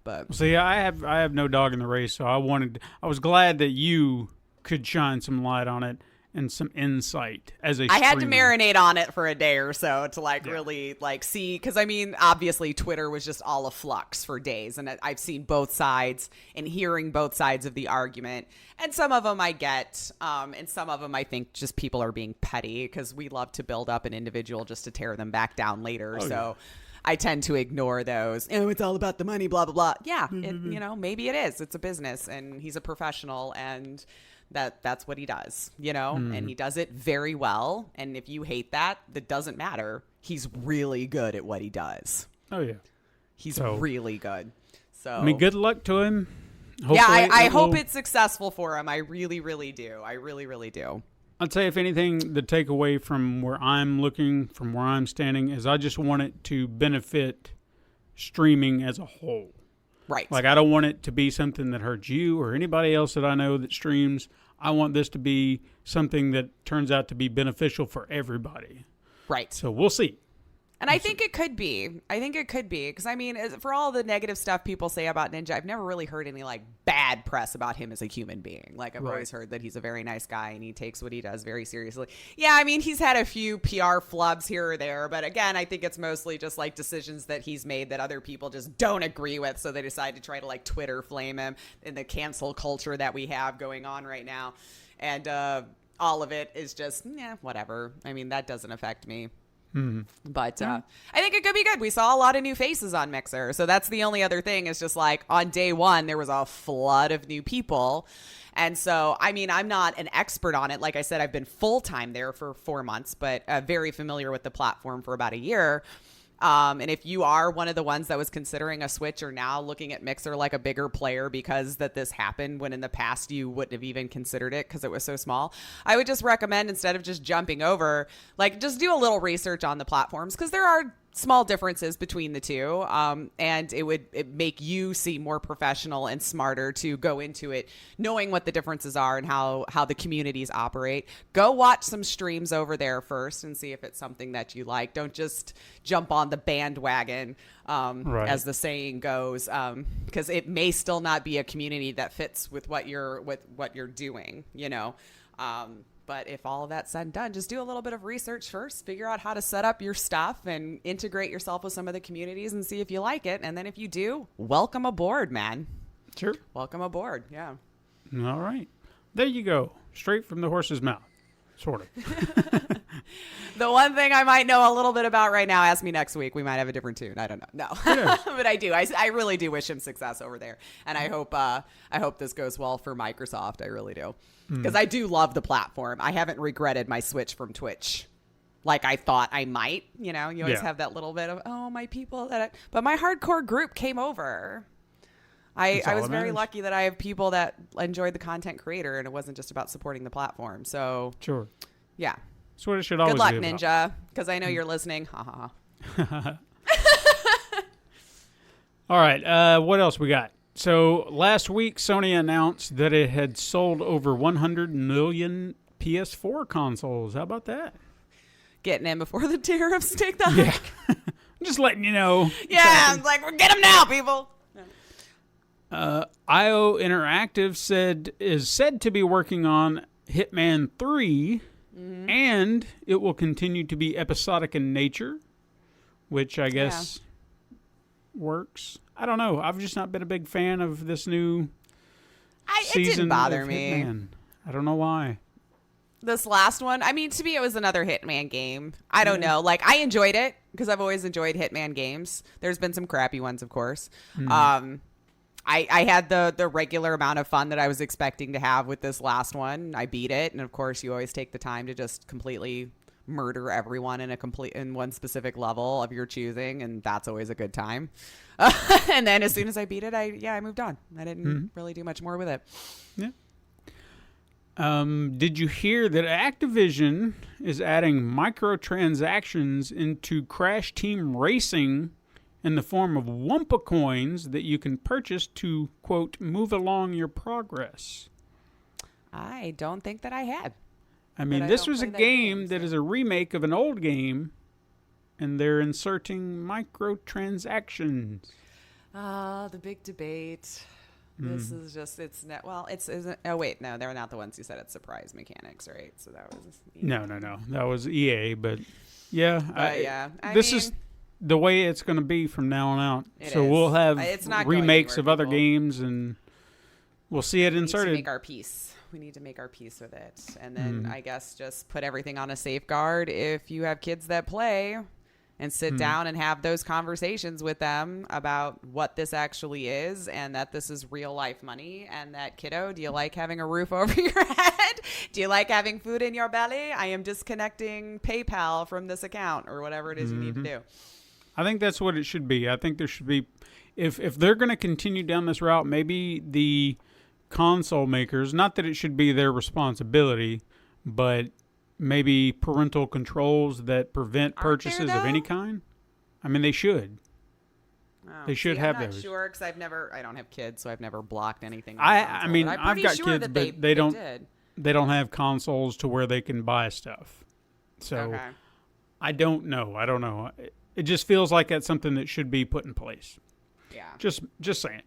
But see, I have no dog in the race, so I was glad that you could shine some light on it and some insight as a streamer. I had to marinate on it for a day or so to really see, because I mean, obviously Twitter was just all a flux for days, and I've seen both sides and hearing both sides of the argument, and some of them I get, and some of them I think just people are being petty because we love to build up an individual just to tear them back down later. I tend to ignore those. Oh, it's all about the money, blah, blah, blah. Yeah, you know, maybe it is. It's a business, and he's a professional, and that's what he does, you know, and he does it very well. And if you hate that doesn't matter. He's really good at what he does. Oh, yeah. He's really good. So I mean, good luck to him. Hopefully, I hope it's successful for him. I really, really do. I really, really do. I'd say, if anything, the takeaway from where I'm looking, from where I'm standing, is I just want it to benefit streaming as a whole. Right. Like, I don't want it to be something that hurts you or anybody else that I know that streams. I want this to be something that turns out to be beneficial for everybody. Right. So we'll see. And I think it could be. Because, I mean, for all the negative stuff people say about Ninja, I've never really heard any, like, bad press about him as a human being. Like, I've always heard that he's a very nice guy and he takes what he does very seriously. Yeah, I mean, he's had a few PR flubs here or there. But, again, I think it's mostly just, like, decisions that he's made that other people just don't agree with. So they decide to try to, like, Twitter flame him in the cancel culture that we have going on right now. And all of it is just, whatever. I mean, that doesn't affect me. But I think it could be good. We saw a lot of new faces on Mixer. So that's the only other thing, is just like on day one, there was a flood of new people. And so, I mean, I'm not an expert on it. Like I said, I've been full-time there for 4 months, but very familiar with the platform for about a year. And if you are one of the ones that was considering a switch or now looking at Mixer like a bigger player because that this happened when in the past you wouldn't have even considered it because it was so small, I would just recommend, instead of just jumping over, like, just do a little research on the platforms, because there are small differences between the two, and it make you seem more professional and smarter to go into it knowing what the differences are and how the communities operate. Go watch some streams over there first and see if it's something that you like. Don't just jump on the bandwagon, as the saying goes, because it may still not be a community that fits with what you're doing, you know. But if all of that's said and done, just do a little bit of research first, figure out how to set up your stuff and integrate yourself with some of the communities and see if you like it. And then if you do, welcome aboard, man. Sure. Welcome aboard. Yeah. All right. There you go. Straight from the horse's mouth. Sort of. The one thing I might know a little bit about right now, ask me next week. We might have a different tune. I don't know. No, but I do. I really do wish him success over there, and I hope this goes well for Microsoft. I really do, because I do love the platform. I haven't regretted my switch from Twitch, like I thought I might. You know, you always have that little bit of my people but my hardcore group came over. I was very lucky that I have people that enjoyed the content creator, and it wasn't just about supporting the platform. So sure, yeah. That's what it should always be. Good luck, Ninja, because I know you're listening. Ha ha ha. All right, what else we got? So last week, Sony announced that it had sold over 100 million PS4 consoles. How about that? Getting in before the tariffs take the hike. Yeah. I'm just letting you know. Yeah, I'm like, we're get them now, people. IO Interactive is said to be working on Hitman 3, and it will continue to be episodic in nature, which I guess works. I don't know. I've just not been a big fan of this new season. It didn't bother me. Hitman. I don't know why. This last one, I mean, to me, it was another Hitman game. I don't know. Like, I enjoyed it because I've always enjoyed Hitman games. There's been some crappy ones, of course. I had the regular amount of fun that I was expecting to have with this last one. I beat it, and of course, you always take the time to just completely murder everyone in one specific level of your choosing, and that's always a good time. And then as soon as I beat it, I moved on. I didn't really do much more with it. Yeah. Did you hear that Activision is adding microtransactions into Crash Team Racing in the form of Wumpa coins that you can purchase to, quote, move along your progress? I don't think that I had. I mean, this was a game that is a remake of an old game, and they're inserting microtransactions. The big debate. This is just, oh wait, no, they're not the ones who said it's surprise mechanics, right? So that was EA. No. That was EA, but yeah. This is the way it's going to be from now on out. We'll have remakes of other games, and we'll see it inserted. We need to make our peace with it. And then I guess just put everything on a safeguard if you have kids that play, and sit down and have those conversations with them about what this actually is, and that this is real life money, and that, kiddo, do you like having a roof over your head? Do you like having food in your belly? I am disconnecting PayPal from this account, or whatever it is you need to do. I think that's what it should be. I think there should be, if they're going to continue down this route, maybe the console makers, not that it should be their responsibility, but maybe parental controls that prevent purchases of any kind. I mean, they should. They should have those. I'm not sure, because I don't have kids, so I've never blocked anything. I mean, I've got kids, but they don't have consoles to where they can buy stuff. So I don't know. It just feels like that's something that should be put in place. Yeah. Just saying.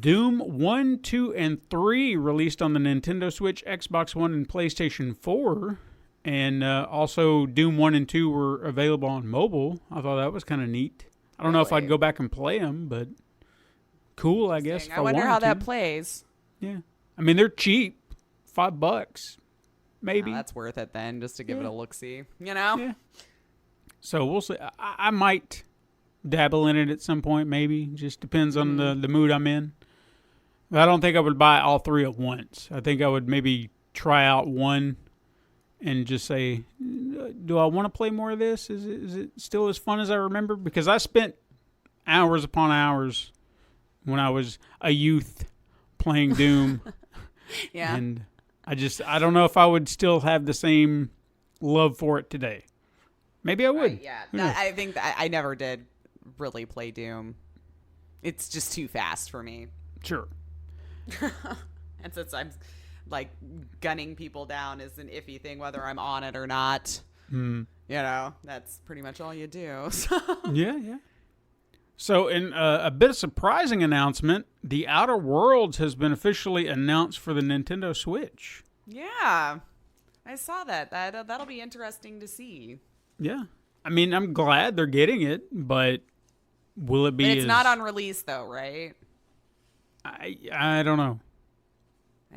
Doom 1, 2, and 3 released on the Nintendo Switch, Xbox One, and PlayStation 4. And also Doom 1 and 2 were available on mobile. I thought that was kind of neat. I don't know if I'd go back and play them, but cool, I guess. I wonder how that plays. Yeah. I mean, they're cheap. $5, maybe. That's worth it then, just to give it a look-see. You know? Yeah. So we'll see. I might dabble in it at some point, maybe. Just depends on the mood I'm in. But I don't think I would buy all three at once. I think I would maybe try out one and just say, do I want to play more of this? Is it still as fun as I remember? Because I spent hours upon hours when I was a youth playing Doom. Yeah. And I don't know if I would still have the same love for it today. Maybe I would. Yeah. I think that I never did really play Doom. It's just too fast for me. Sure. And since I'm like gunning people down is an iffy thing, whether I'm on it or not. You know, that's pretty much all you do. So. Yeah. So in a bit of surprising announcement, The Outer Worlds has been officially announced for the Nintendo Switch. Yeah. I saw that. That'll be interesting to see. Yeah. I mean, I'm glad they're getting it, but will it be? But it's not on release though, right? I don't know.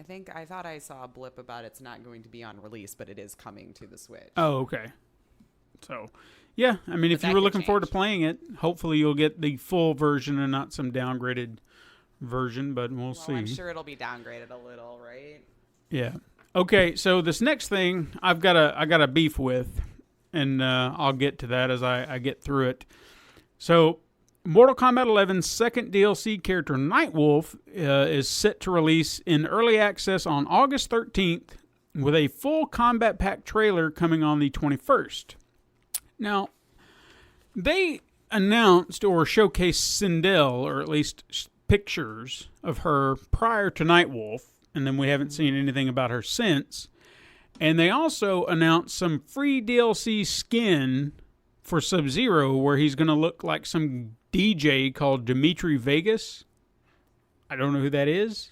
I thought I saw a blip about it's not going to be on release, but it is coming to the Switch. Oh, okay. So, yeah, I mean, if you were looking forward to playing it, hopefully you'll get the full version and not some downgraded version, but we'll see. I'm sure it'll be downgraded a little, right? Yeah. Okay, so this next thing I got a beef with, and I'll get to that as I get through it. So, Mortal Kombat 11's second DLC character, Nightwolf, is set to release in early access on August 13th, with a full combat pack trailer coming on the 21st. Now, they announced or showcased Sindel, or at least pictures of her prior to Nightwolf, and then we haven't seen anything about her since. And they also announced some free DLC skin for Sub-Zero, where he's going to look like some DJ called Dimitri Vegas. I don't know who that is.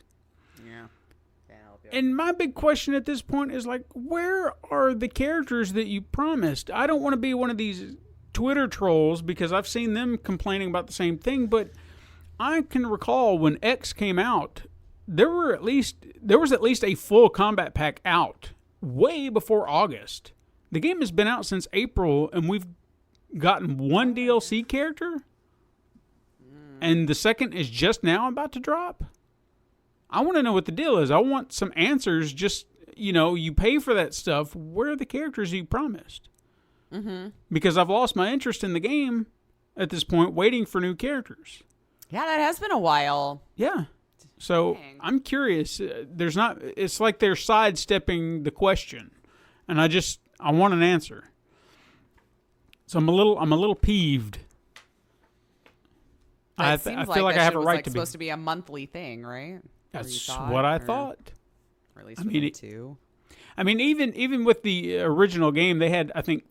Yeah. And my big question at this point is, like, where are the characters that you promised? I don't want to be one of these Twitter trolls, because I've seen them complaining about the same thing, but I can recall when X came out, there was at least a full combat pack out way before August. The game has been out since April, and we've gotten one DLC character, and the second is just now about to drop. I want to know what the deal is. I want some answers. Just, you pay for that stuff. Where are the characters you promised? Mm-hmm. Because I've lost my interest in the game at this point, waiting for new characters. Yeah, that has been a while. Yeah. So I'm curious. It's like they're sidestepping the question, and I want an answer. So I'm a little peeved. I feel like I have a right to be. It's supposed to be a monthly thing, right? That's what I thought. Or at least two. I mean, even with the original game, they had, I think,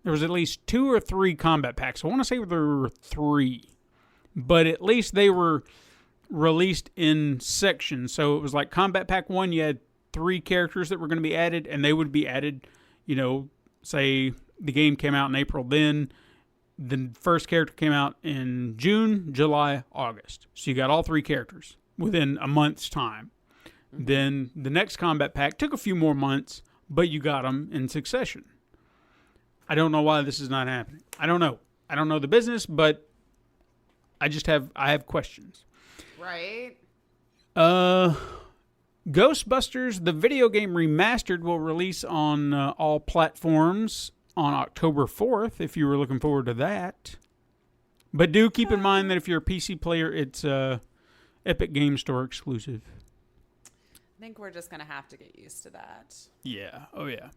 there was at least 2 or 3 combat packs. I want to say there were 3, but at least they were released in sections. So it was like Combat Pack 1, you had 3 characters that were going to be added, and they would be added, say the game came out in April, then the first character came out in June, July, August. So you got all 3 characters within a month's time. Mm-hmm. Then the next combat pack took a few more months, but you got them in succession. I don't know why this is not happening. I don't know. I don't know the business, but I have questions. Right. Ghostbusters, the video game remastered, will release on all platforms on October 4th, if you were looking forward to that. But do keep in mind that if you're a PC player, it's Epic Game Store exclusive. I think we're just going to have to get used to that. Yeah. Oh, yeah.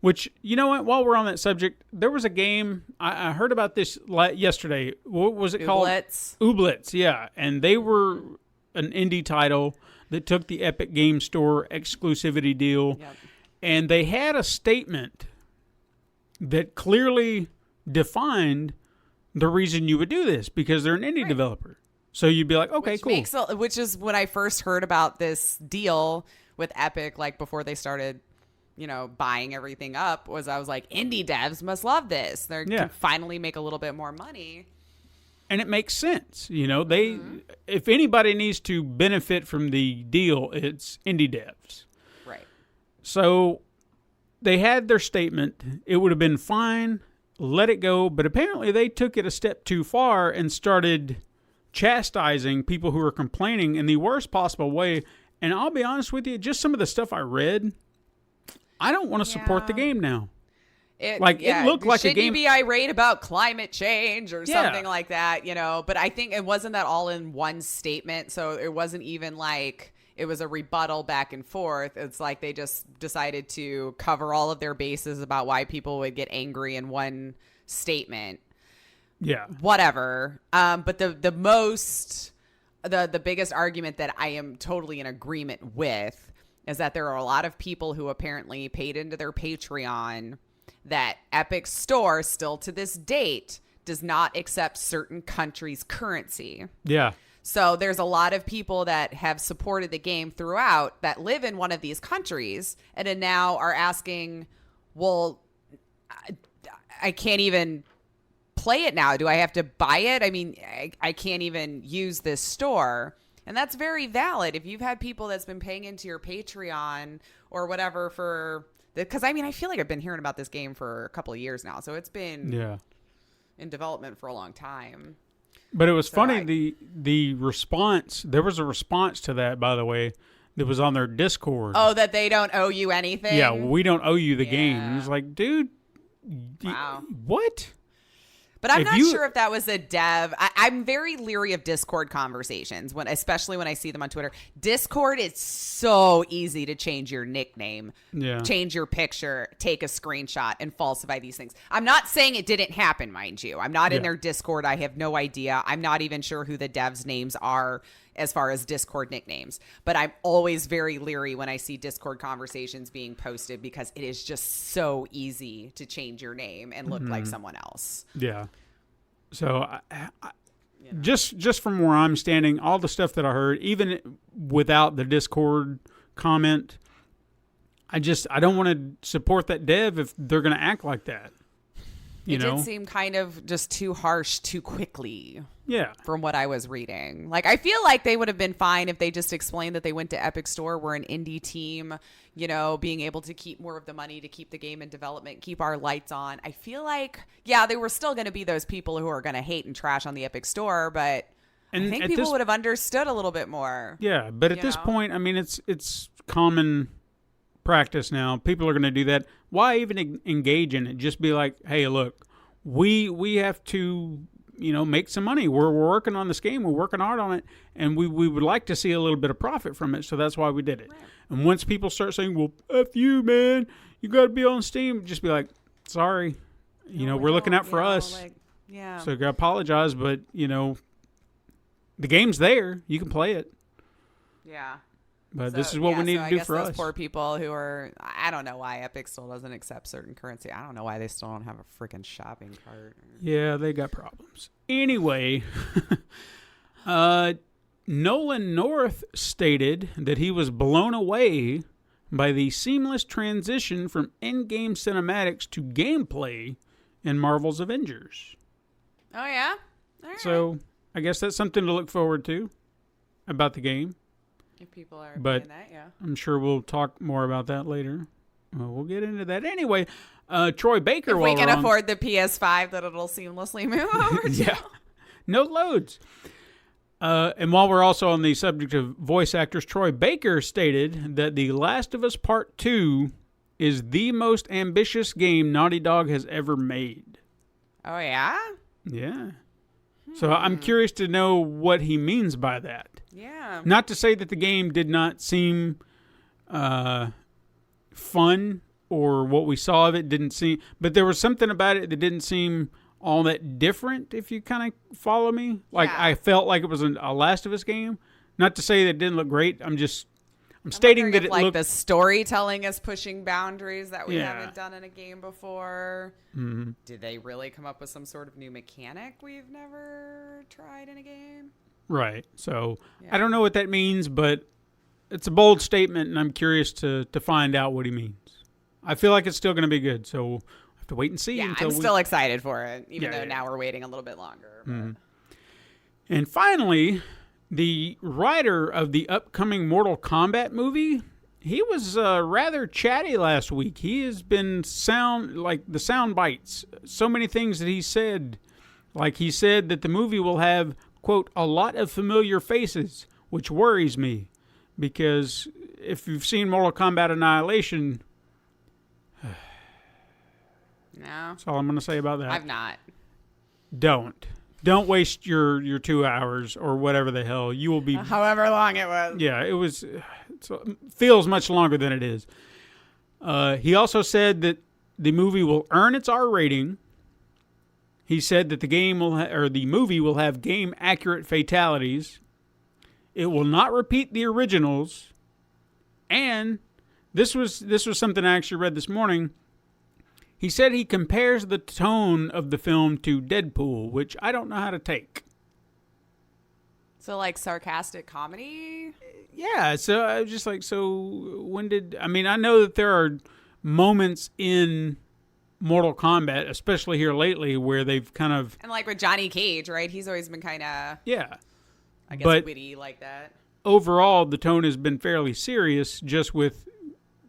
Which, you know what? While we're on that subject, there was a game, I heard about this yesterday. What was it called? Ooblets, yeah. And they were an indie title that took the Epic Game Store exclusivity deal. Yep. And they had a statement that clearly defined the reason you would do this, because they're an indie developer. So you'd be like, okay, cool. Which is when I first heard about this deal with Epic, like before they started, buying everything up, I was like, indie devs must love this. They can finally make a little bit more money. And it makes sense. If anybody needs to benefit from the deal, it's indie devs. Right. So they had their statement. It would have been fine, let it go. But apparently they took it a step too far and started chastising people who were complaining in the worst possible way. And I'll be honest with you, just some of the stuff I read, I don't want to support the game now. It looked like a game. Should you be irate about climate change or something like that, But I think it wasn't that all in one statement. So it wasn't even like it was a rebuttal back and forth. It's like they just decided to cover all of their bases about why people would get angry in one statement. Yeah. Whatever. But the biggest argument that I am totally in agreement with is that there are a lot of people who apparently paid into their Patreon that Epic Store still to this date does not accept certain countries' currency. Yeah. So there's a lot of people that have supported the game throughout that live in one of these countries and then now are asking, well, I can't even play it now. Do I have to buy it? I mean, I can't even use this store. And that's very valid. If you've had people that's been paying into your Patreon or whatever for... Because, I mean, I feel like I've been hearing about this game for a couple of years now. So it's been in development for a long time. But it was funny, the response... There was a response to that, by the way, that was on their Discord. Oh, that they don't owe you anything? Yeah, we don't owe you the game. And it's like, dude... Wow. What? But I'm not sure if that was a dev. I'm very leery of Discord conversations, especially when I see them on Twitter. Discord is so easy to change your nickname, change your picture, take a screenshot, and falsify these things. I'm not saying it didn't happen, mind you. I'm not in their Discord. I have no idea. I'm not even sure who the devs' names are as far as Discord nicknames. But I'm always very leery when I see Discord conversations being posted because it is just so easy to change your name and look like someone else. Yeah. So just from where I'm standing, all the stuff that I heard, even without the Discord comment, I don't want to support that dev if they're going to act like that. It did seem kind of just too harsh too quickly. Yeah. From what I was reading. Like, I feel like they would have been fine if they just explained that they went to Epic Store. We're an indie team, being able to keep more of the money to keep the game in development, keep our lights on. I feel like, they were still going to be those people who are going to hate and trash on the Epic Store, but I think people would have understood a little bit more. Yeah, but at this point, I mean, it's common practice now. People are going to do that. Why even engage in it? Just be like, hey, look, we have to, make some money. We're working on this game. We're working hard on it, and we would like to see a little bit of profit from it. So that's why we did it. Right. And once people start saying, well, F you, man, you got to be on Steam, just be like, sorry, we're looking out for us. So you got to apologize, but the game's there. You can play it. Yeah. But this is what we need to do for us. Those poor people who are, I don't know why Epic still doesn't accept certain currency. I don't know why they still don't have a freaking shopping cart. Yeah, they got problems. Anyway, Nolan North stated that he was blown away by the seamless transition from in-game cinematics to gameplay in Marvel's Avengers. Oh, yeah? All right. So I guess that's something to look forward to about the game. If people are playing that, I'm sure we'll talk more about that later. Well, we'll get into that. Anyway, Troy Baker... If we can afford the PS5 that it'll seamlessly move over to. Yeah. No loads. And while we're also on the subject of voice actors, Troy Baker stated that The Last of Us Part 2 is the most ambitious game Naughty Dog has ever made. Oh, yeah? Yeah. So I'm curious to know what he means by that. Yeah. Not to say that the game did not seem fun or what we saw of it didn't seem... But there was something about it that didn't seem all that different, if you kind of follow me. Like, I felt like it was a Last of Us game. Not to say that it didn't look great. I'm stating that it looked... the storytelling is pushing boundaries that we haven't done in a game before. Mm-hmm. Did they really come up with some sort of new mechanic we've never tried in a game? Right. So I don't know what that means, but it's a bold statement, and I'm curious to find out what he means. I feel like it's still going to be good, so we'll have to wait and see. Yeah, I'm still excited for it, even though now we're waiting a little bit longer. Mm-hmm. And finally, the writer of the upcoming Mortal Kombat movie, he was rather chatty last week. He has been the sound bites. So many things that he said. Like he said that the movie will have, quote, a lot of familiar faces, which worries me. Because if you've seen Mortal Kombat Annihilation... No. That's all I'm going to say about that. I've not. Don't waste your 2 hours or whatever the hell. You will be... However long it was. Yeah, it feels much longer than it is. He also said that the movie will earn its R rating. He said that the movie will have game-accurate fatalities. It will not repeat the originals. And this was something I actually read this morning. He said he compares the tone of the film to Deadpool, which I don't know how to take. So, like, sarcastic comedy? Yeah, so I was just like, I know that there are moments in Mortal Kombat, especially here lately, where they've kind of... And like with Johnny Cage, right? He's always been kind of... Yeah. I guess witty like that. overall the tone has been fairly serious, just with,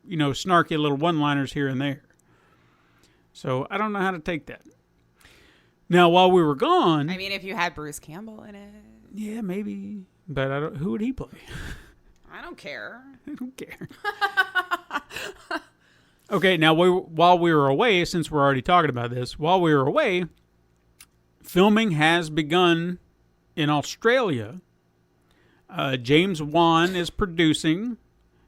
snarky little one-liners here and there. So I don't know how to take that. Now, while we were gone... I mean, if you had Bruce Campbell in it... Yeah, maybe. But who would he play? I don't care. I don't care. Okay, now, while we were away, since we're already talking about this, while we were away, filming has begun in Australia. James Wan is producing,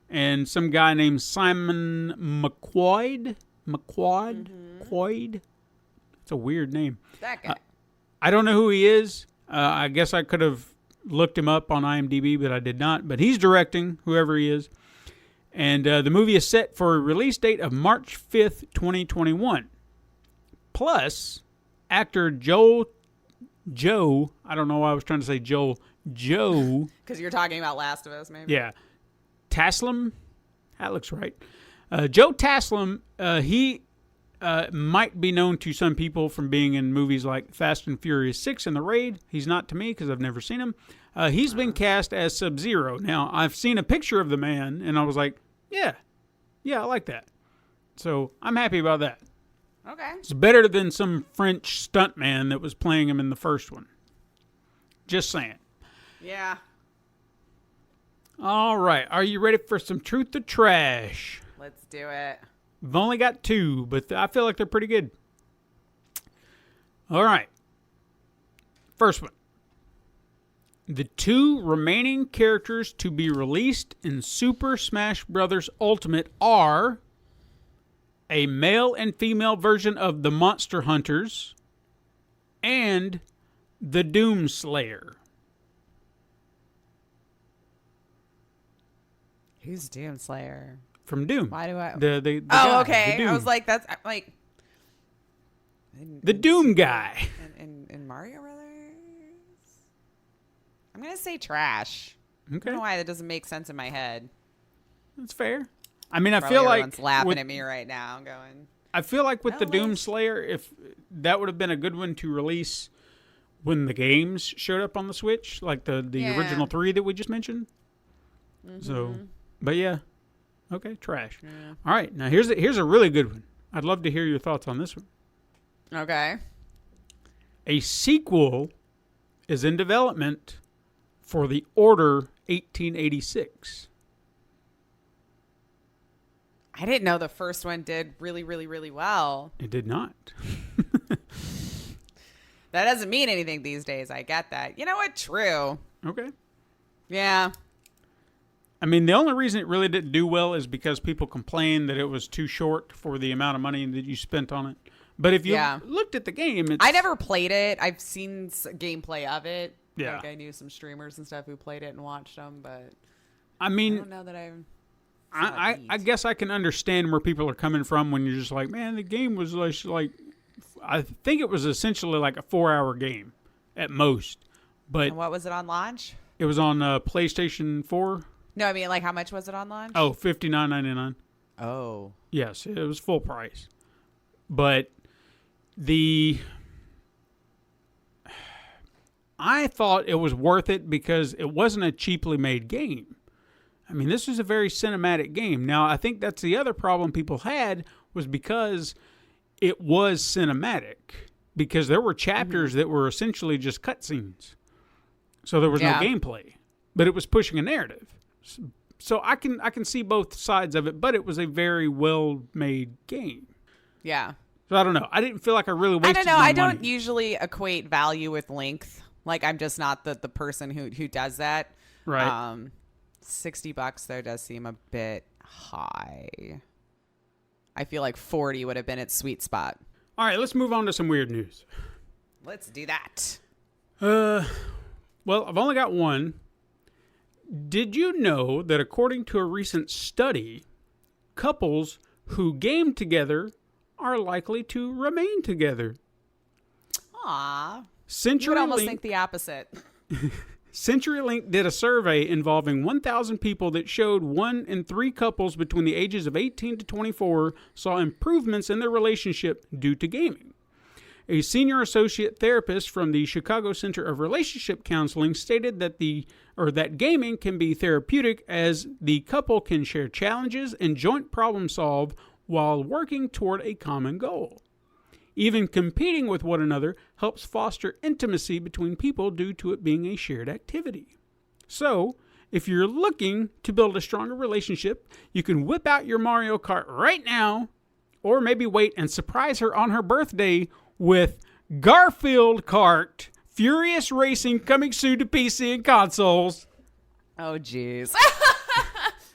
and some guy named Simon McQuoid. It's a weird name. That guy. I don't know who he is. I guess I could have looked him up on IMDb, but I did not. But he's directing, whoever he is. And the movie is set for a release date of March 5th, 2021. Plus, actor Joe, I don't know why I was trying to say Joe. Because you're talking about Last of Us, maybe? Yeah. Taslim? That looks right. Joe Taslim, he might be known to some people from being in movies like Fast and Furious 6 and The Raid. He's not to me because I've never seen him. He's been cast as Sub-Zero. Now, I've seen a picture of the man, and I was like, yeah, I like that. So I'm happy about that. Okay. It's better than some French stuntman that was playing him in the first one. Just saying. Yeah. All right. Are you ready for some truth or trash? Let's do it. I've only got 2, but I feel like they're pretty good. All right. First one. The 2 remaining characters to be released in Super Smash Bros. Ultimate are a male and female version of the Monster Hunters and the Doom Slayer. Who's Doom Slayer? From Doom. Why do I... The guy, okay. I was like, that's like... The Doom guy. In Mario Brothers? I'm going to say trash. Okay. I don't know why that doesn't make sense in my head. That's fair. I mean, Probably I feel like... everyone's laughing at me right now. I'm going... I feel like with the Doom Slayer, if that would have been a good one to release when the games showed up on the Switch, like the original 3 that we just mentioned. Mm-hmm. So, but yeah. Okay, trash. Yeah. All right, now here's a really good one. I'd love to hear your thoughts on this one. Okay. A sequel is in development for The Order 1886. I didn't know the first one did really, really, really well. It did not. That doesn't mean anything these days. I get that. You know what? True. Okay. Yeah. I mean, the only reason it really didn't do well is because people complained that it was too short for the amount of money that you spent on it. But if you looked at the game... I never played it. I've seen gameplay of it. Yeah. Like I knew some streamers and stuff who played it and watched them, but... I mean... I don't know that I guess I can understand where people are coming from when you're just like, man, the game was like... I think it was essentially like a 4-hour game at most. But and what was it on launch? It was on PlayStation 4. No, I mean, like, how much was it on launch? Oh, $59.99. Oh. Yes, it was full price. But I thought it was worth it because it wasn't a cheaply made game. I mean, this is a very cinematic game. Now, I think that's the other problem people had was because it was cinematic. Because there were chapters that were essentially just cutscenes. So there was no gameplay. But it was pushing a narrative. So I can see both sides of it, but it was a very well-made game. Yeah. So I don't know. I didn't feel like I really wasted I don't know. my I don't money. usually equate value with length. Like, I'm just not the person who does that. Right. $60 though does seem a bit high. I feel like 40 would have been its sweet spot. All right, let's move on to some weird news. Let's do that. Well, I've only got one. Did you know that according to a recent study, couples who game together are likely to remain together? Aw. You would almost think the opposite. CenturyLink did a survey involving 1,000 people that showed 1 in 3 couples between the ages of 18 to 24 saw improvements in their relationship due to gaming. A senior associate therapist from the Chicago Center of Relationship Counseling stated that gaming can be therapeutic as the couple can share challenges and joint problem solve while working toward a common goal. Even competing with one another helps foster intimacy between people due to it being a shared activity. So, if you're looking to build a stronger relationship, you can whip out your Mario Kart right now, or maybe wait and surprise her on her birthday with Garfield Kart Furious Racing coming soon to PC and consoles. Oh, jeez.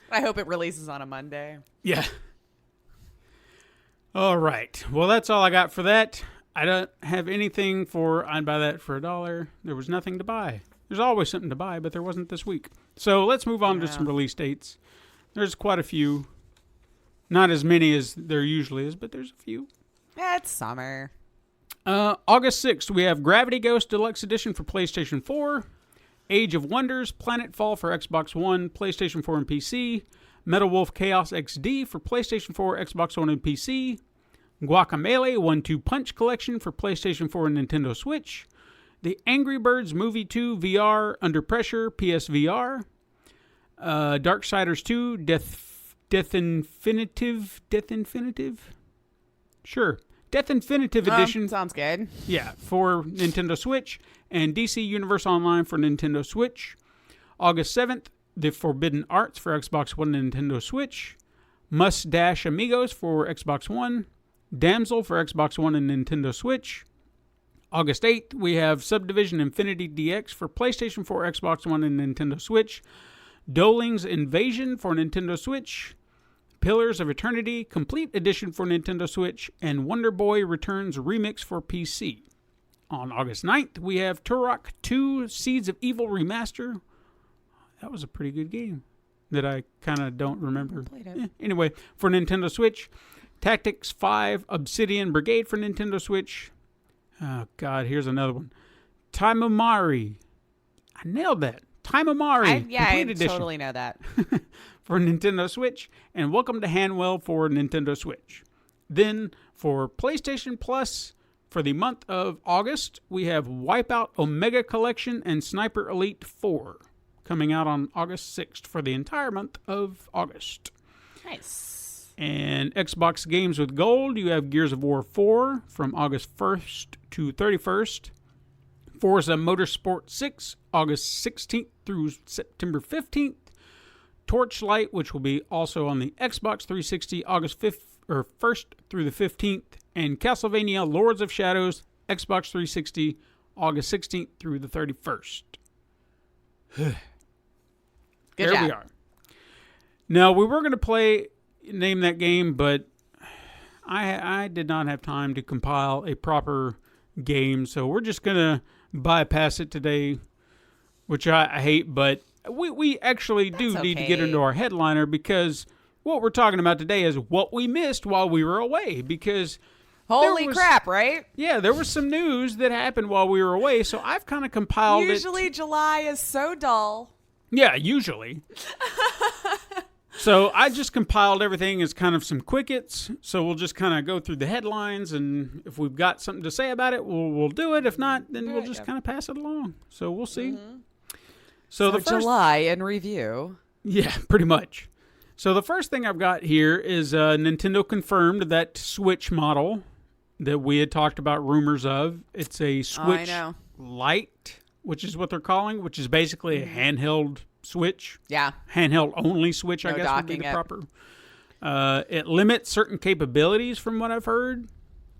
I hope it releases on a Monday. Yeah. All right. Well, that's all I got for that. I don't have anything for I'd buy that for $1. There was nothing to buy. There's always something to buy, but there wasn't this week. So let's move on to some release dates. There's quite a few. Not as many as there usually is, but there's a few. Yeah, it's summer. August 6th, we have Gravity Ghost Deluxe Edition for PlayStation 4. Age of Wonders Planetfall for Xbox One, PlayStation 4, and PC. Metal Wolf Chaos XD for PlayStation 4, Xbox One, and PC. Guacamelee 1-2 Punch Collection for PlayStation 4 and Nintendo Switch. The Angry Birds Movie 2 VR Under Pressure PSVR. Darksiders 2 Death Infinitive? Sure. Death Infinitive Edition. Sounds good. Yeah, for Nintendo Switch. And DC Universe Online for Nintendo Switch. August 7th, The Forbidden Arts for Xbox One and Nintendo Switch. Mustache Amigos for Xbox One. Damsel for Xbox One and Nintendo Switch. August 8th, we have Subdivision Infinity DX for PlayStation 4, Xbox One, and Nintendo Switch. Doling's Invasion for Nintendo Switch. Pillars of Eternity Complete Edition for Nintendo Switch. And Wonder Boy Returns Remix for PC. On August 9th, we have Turok 2 Seeds of Evil Remaster. That was a pretty good game that I kind of don't remember. Anyway, for Nintendo Switch. Tactics 5 Obsidian Brigade for Nintendo Switch. Oh, God, here's another one. Taimamari. I nailed that. Taimamari. I totally know that. For Nintendo Switch. And Welcome to Hanwell for Nintendo Switch. Then, for PlayStation Plus, for the month of August, we have Wipeout Omega Collection and Sniper Elite 4. Coming out on August 6th for the entire month of August. Nice. And Xbox Games with Gold, you have Gears of War 4 from August 1st to 31st. Forza Motorsport 6, August 16th through September 15th. Torchlight, which will be also on the Xbox 360, August 1st through the 15th. And Castlevania Lords of Shadows, Xbox 360, August 16th through the 31st. Good There job. we are. Now, we were going to name that game, but I did not have time to compile a proper game, so we're just going to bypass it today, which I hate, but we actually do need to get into our headliner, because what we're talking about today is what we missed while we were away, because Holy crap, right? Yeah, there was some news that happened while we were away, so I've kind of compiled Usually July is so dull. Yeah, usually. So I just compiled everything as kind of some quick hits. So we'll just kind of go through the headlines, and if we've got something to say about it, we'll do it. If not, then we'll just kind of pass it along. So we'll see. Mm-hmm. So the first July in review. Yeah, pretty much. So the first thing I've got here is Nintendo confirmed that Switch model that we had talked about rumors of. It's a Switch Lite, which is what they're calling, which is basically a handheld Switch. Yeah. Handheld only Switch, I guess would be the proper. It limits certain capabilities from what I've heard.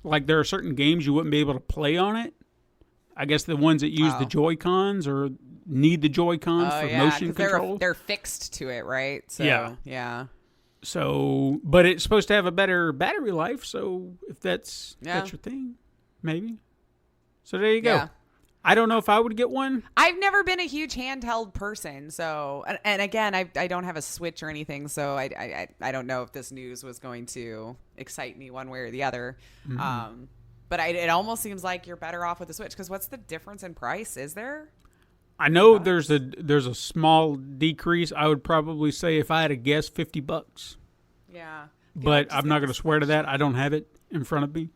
Like there are certain games you wouldn't be able to play on it. I guess the ones that use the Joy-Cons or need the Joy-Cons for motion control. They're fixed to it, right? So, yeah. So, but it's supposed to have a better battery life. So if that's your thing, maybe. So there you go. Yeah. I don't know if I would get one. I've never been a huge handheld person, so and again, I don't have a Switch or anything, so I don't know if this news was going to excite me one way or the other. Mm-hmm. But it almost seems like you're better off with the Switch, because what's the difference in price? Is there? I know there's a small decrease. I would probably say, if I had to guess, $50. Yeah. But I'm not going to swear to that. I don't have it in front of me.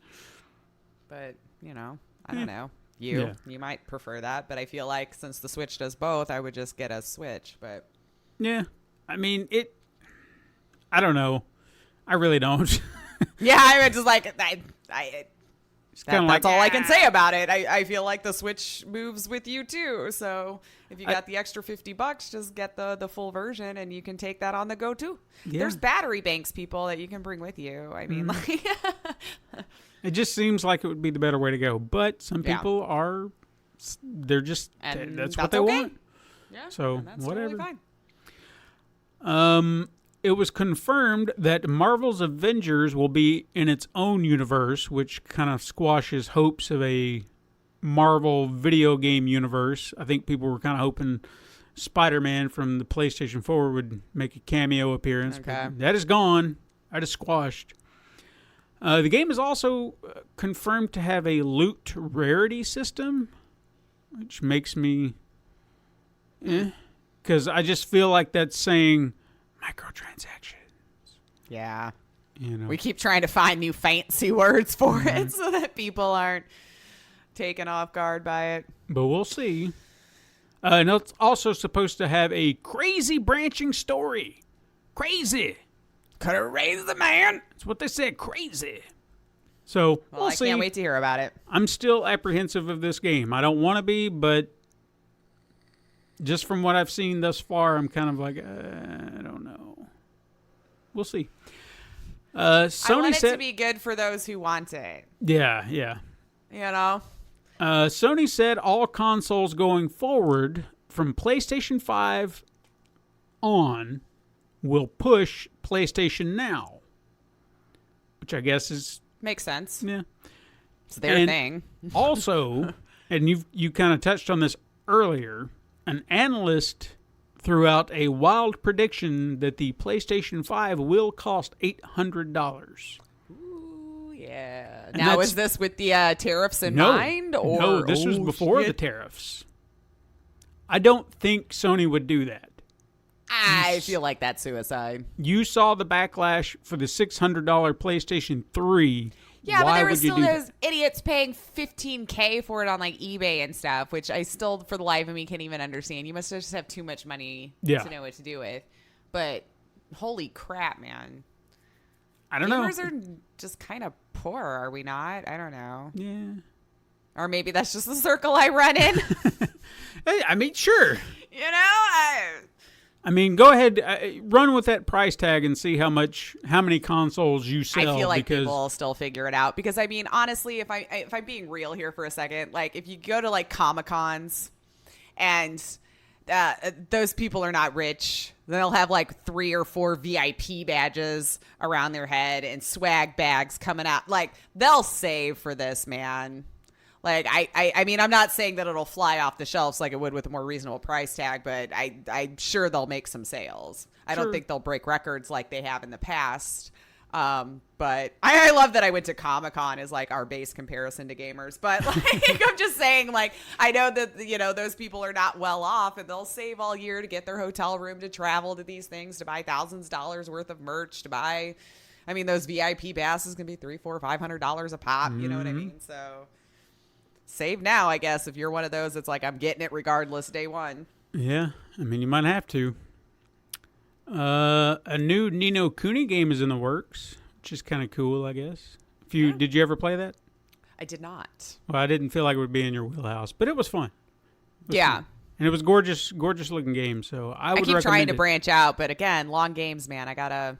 But you know, I don't know. You might prefer that, but I feel like since the Switch does both, I would just get a Switch. But yeah, I mean I don't know. I really don't. Yeah, I would just like that's all I can say about it. I feel like the Switch moves with you too. So if you got the extra $50, just get the full version, and you can take that on the go too. Yeah. There's battery banks, people, that you can bring with you. I mean, like. It just seems like it would be the better way to go. But some people they're just, that's what they want. Yeah, so that's whatever. Totally fine. It was confirmed that Marvel's Avengers will be in its own universe, which kind of squashes hopes of a Marvel video game universe. I think people were kind of hoping Spider-Man from the PlayStation 4 would make a cameo appearance. Okay. But that is gone. That is squashed. The game is also confirmed to have a loot rarity system, which makes me because I just feel like that's saying microtransactions. Yeah. You know. We keep trying to find new fancy words for it so that people aren't taken off guard by it. But we'll see. And it's also supposed to have a crazy branching story. Crazy. Crazy, man. That's what they said, crazy. So, we'll see. I can't wait to hear about it. I'm still apprehensive of this game. I don't want to be, but just from what I've seen thus far, I'm kind of like, I don't know. We'll see. Sony I want it to be good for those who want it. Yeah, yeah. You know? Sony said all consoles going forward from PlayStation 5 on will push PlayStation Now, which I guess is... Makes sense. Yeah. It's their thing. Also, and you kind of touched on this earlier, an analyst threw out a wild prediction that the PlayStation 5 will cost $800. Ooh, yeah. And now, is this with the tariffs in mind? Or? No, this was before the tariffs. I don't think Sony would do that. I feel like that's suicide. You saw the backlash for the $600 PlayStation 3. Yeah, but there were still those idiots paying $15K for it on like eBay and stuff, which I still, for the life of me, can't even understand. You must just have too much money to know what to do with. But holy crap, man. I don't know. Gamers are just kind of poor, are we not? I don't know. Yeah. Or maybe that's just the circle I run in. Hey, I mean, sure. You know, I mean, go ahead, run with that price tag and see how many consoles you sell. I feel like people will still figure it out because, I mean, honestly, if I'm being real here for a second, like if you go to like Comic-Cons and those people are not rich, they'll have like 3 or 4 VIP badges around their head and swag bags coming out. Like they'll save for this, man. Like, I mean, I'm not saying that it'll fly off the shelves like it would with a more reasonable price tag, but I'm sure they'll make some sales. I don't think they'll break records like they have in the past. But I love that I went to Comic-Con as like our base comparison to gamers. But like, I'm just saying, like, I know that, you know, those people are not well off and they'll save all year to get their hotel room, to travel to these things, to buy thousands of dollars worth of merch, to buy, I mean, those VIP passes can be $300, $400, $500 a pop. You know what I mean? So... save now, I guess, if you're one of those that's like, I'm getting it regardless day one. Yeah, I mean, you might have to. A new Ni no Kuni game is in the works, which is kind of cool, I guess. Did you ever play that? I did not. Well, I didn't feel like it would be in your wheelhouse, but it was fun. Fun. And it was gorgeous looking game, so I would recommend it. I keep trying to branch out, but again, long games, man. I gotta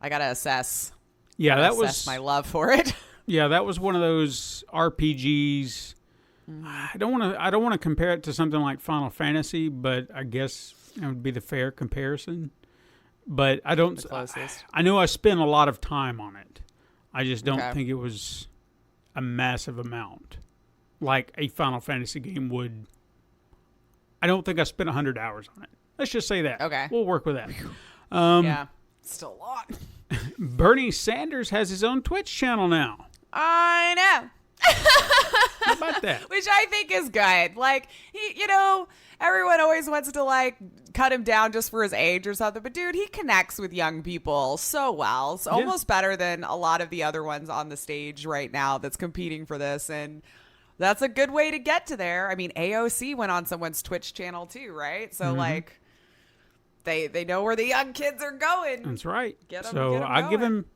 assess. Yeah, assess my love for it. Yeah, that was one of those RPGs. I don't want to compare it to something like Final Fantasy, but I guess it would be the fair comparison. But I don't. The closest. I know I spent a lot of time on it. I just don't think it was a massive amount like a Final Fantasy game would. I don't think I spent 100 hours on it. Let's just say that. Okay, we'll work with that. Yeah, still a lot. Bernie Sanders has his own Twitch channel now. I know. How about that? Which I think is good. Like, everyone always wants to, like, cut him down just for his age or something. But, dude, he connects with young people so well. So almost better than a lot of the other ones on the stage right now that's competing for this. And that's a good way to get to there. I mean, AOC went on someone's Twitch channel, too, right? So, like, they know where the young kids are going. That's right. Get 'em, so get 'em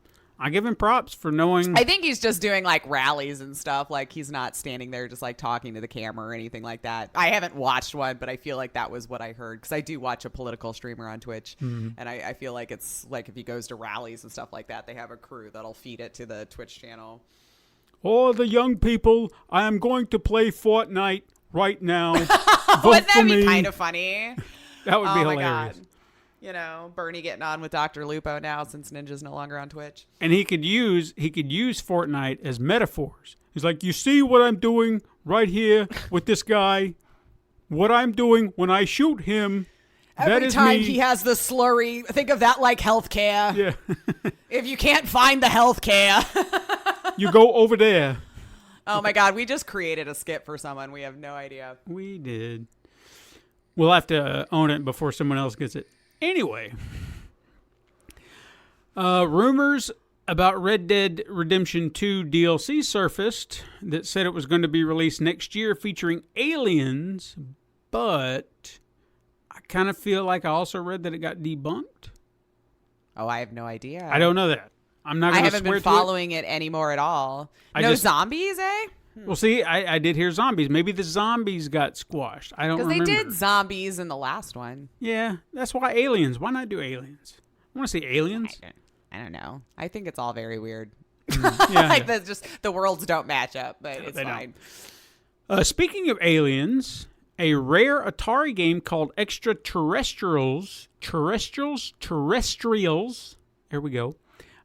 I give him props for knowing. I think he's just doing like rallies and stuff. Like he's not standing there just like talking to the camera or anything like that. I haven't watched one, but I feel like that was what I heard because I do watch a political streamer on Twitch, and I feel like it's like if he goes to rallies and stuff like that, they have a crew that'll feed it to the Twitch channel. All the young people, I am going to play Fortnite right now. Wouldn't that be kind of funny? That would be hilarious. My God. Bernie getting on with Dr. Lupo now since Ninja's no longer on Twitch. And he could use Fortnite as metaphors. He's like, you see what I'm doing right here with this guy? What I'm doing when I shoot him. Every time he has the slurry, think of that like healthcare. Yeah. If you can't find the healthcare, you go over there. Oh my God, we just created a skit for someone. We have no idea. We did. We'll have to own it before someone else gets it. Anyway, rumors about Red Dead Redemption 2 DLC surfaced that said it was going to be released next year featuring aliens, but I kind of feel like I also read that it got debunked. Oh, I have no idea. I don't know that. I'm not going to swear to it. I haven't been following it anymore at all. Zombies, eh? Well, see, I did hear zombies. Maybe the zombies got squashed. I don't remember. Because they did zombies in the last one. Yeah, that's why aliens. Why not do aliens? I want to see aliens. I don't know. I think it's all very weird. Yeah, like just the worlds don't match up, but it's fine. Speaking of aliens, a rare Atari game called Extraterrestrials. There we go.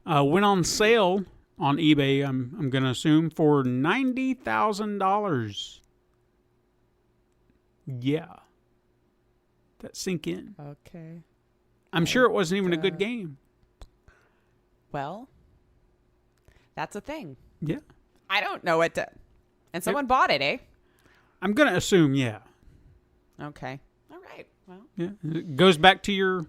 Went on sale on eBay, I'm going to assume, for $90,000. Yeah. That sink in. Okay. I'm sure it wasn't even a good game. Well, that's a thing. Yeah. I don't know what to... And someone bought it, eh? I'm going to assume, yeah. Okay. All right. Well. Yeah. It goes back to your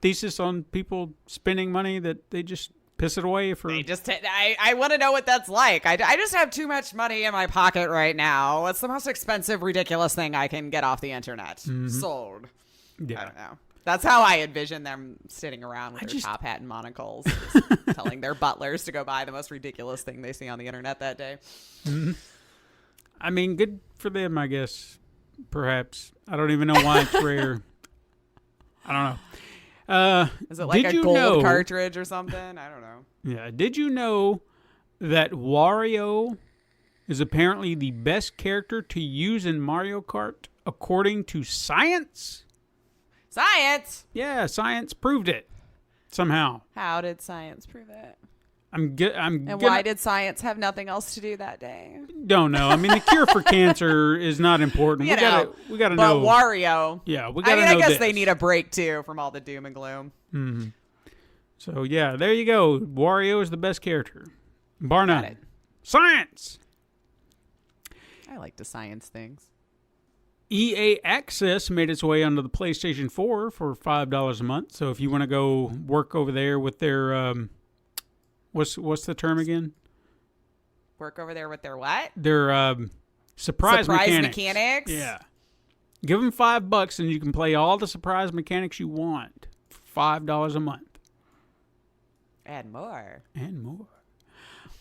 thesis on people spending money that they just... piss it away for... I want to know what that's like. I just have too much money in my pocket right now. What's the most expensive, ridiculous thing I can get off the internet? Sold. Yeah. I don't know. That's how I envision them sitting around with their top hat and monocles, telling their butlers to go buy the most ridiculous thing they see on the internet that day. Mm-hmm. I mean, good for them, I guess. Perhaps. I don't even know why it's rare. I don't know. Is it like a gold cartridge or something? I don't know. Yeah. Did you know that Wario is apparently the best character to use in Mario Kart according to science? Science? Yeah, science proved it somehow. How did science prove it? Why did science have nothing else to do that day? Don't know. I mean, the cure for cancer is not important. We gotta know. But Wario. Yeah, we gotta know. I guess they need a break too from all the doom and gloom. Mm-hmm. So yeah, there you go. Wario is the best character, bar none. Got it. Science. I like to science things. EA Access made its way onto the PlayStation 4 for $5 a month. So if you want to go work over there with their what's the term again? Work over there with their what? Their surprise mechanics. Yeah. Give them $5 and you can play all the surprise mechanics you want for $5 a month. And more.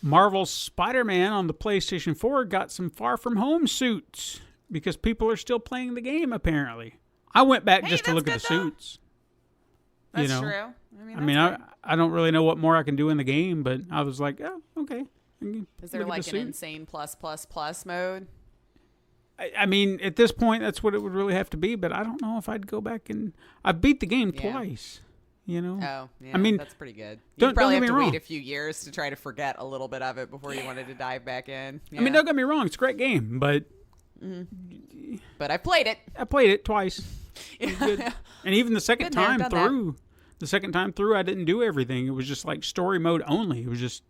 Marvel's Spider-Man on the PlayStation 4 got some Far From Home suits because people are still playing the game, apparently. I went back just to look at the suits. That's true. I don't really know what more I can do in the game, but I was like, oh, okay. Is there like an insane plus mode? I mean, at this point, that's what it would really have to be, but I don't know if I'd go back and... I beat the game twice, you know? Oh, yeah, I mean, that's pretty good. You probably have to wait a few years to try to forget a little bit of it before you wanted to dive back in. Yeah. I mean, don't get me wrong, it's a great game, but... Mm-hmm. But I played it. I played it twice. It was good. And even the second time through, I didn't do everything. It was just like story mode only. It was just...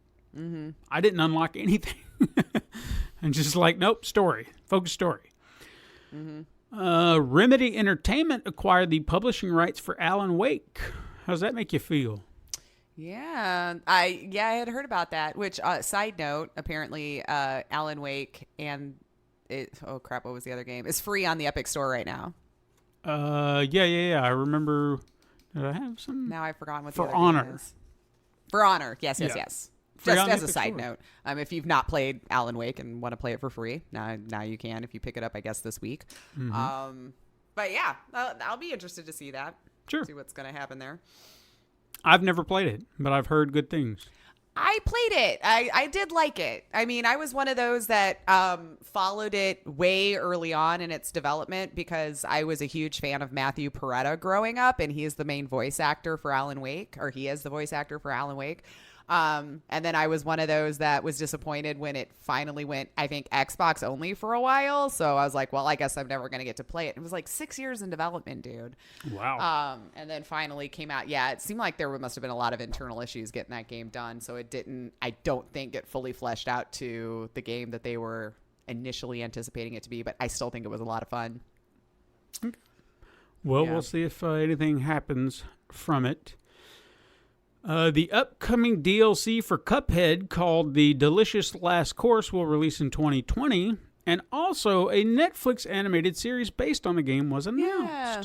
I didn't unlock anything. And just like, nope, story. Focus story. Remedy Entertainment acquired the publishing rights for Alan Wake. How does that make you feel? Yeah, I had heard about that. Which, side note, apparently, Alan Wake and what was the other game? Is free on the Epic Store right now. Yeah. I remember. Did I have some? Now I've forgotten what For the other Honor. game is. For Honor, yes. Free Just on as a Epic side Store. note, if you've not played Alan Wake and want to play it for free, now you can if you pick it up, I guess, this week. But yeah, I'll be interested to see that. Sure. See what's going to happen there. I've never played it, but I've heard good things. I played it. I did like it. I mean, I was one of those that followed it way early on in its development because I was a huge fan of Matthew Peretta growing up, and he is the main voice actor for Alan Wake, or he is the voice actor for Alan Wake. And then I was one of those that was disappointed when it finally went, I think, Xbox only for a while. So I was like, well, I guess I'm never going to get to play it. It was like 6 years in development, dude. Wow. And then finally came out. Yeah, it seemed like there must have been a lot of internal issues getting that game done. So it didn't, I don't think, get fully fleshed out to the game that they were initially anticipating it to be. But I still think it was a lot of fun. Well, we'll see if anything happens from it. The upcoming DLC for Cuphead, called The Delicious Last Course, will release in 2020, and also a Netflix animated series based on the game was announced. Yeah.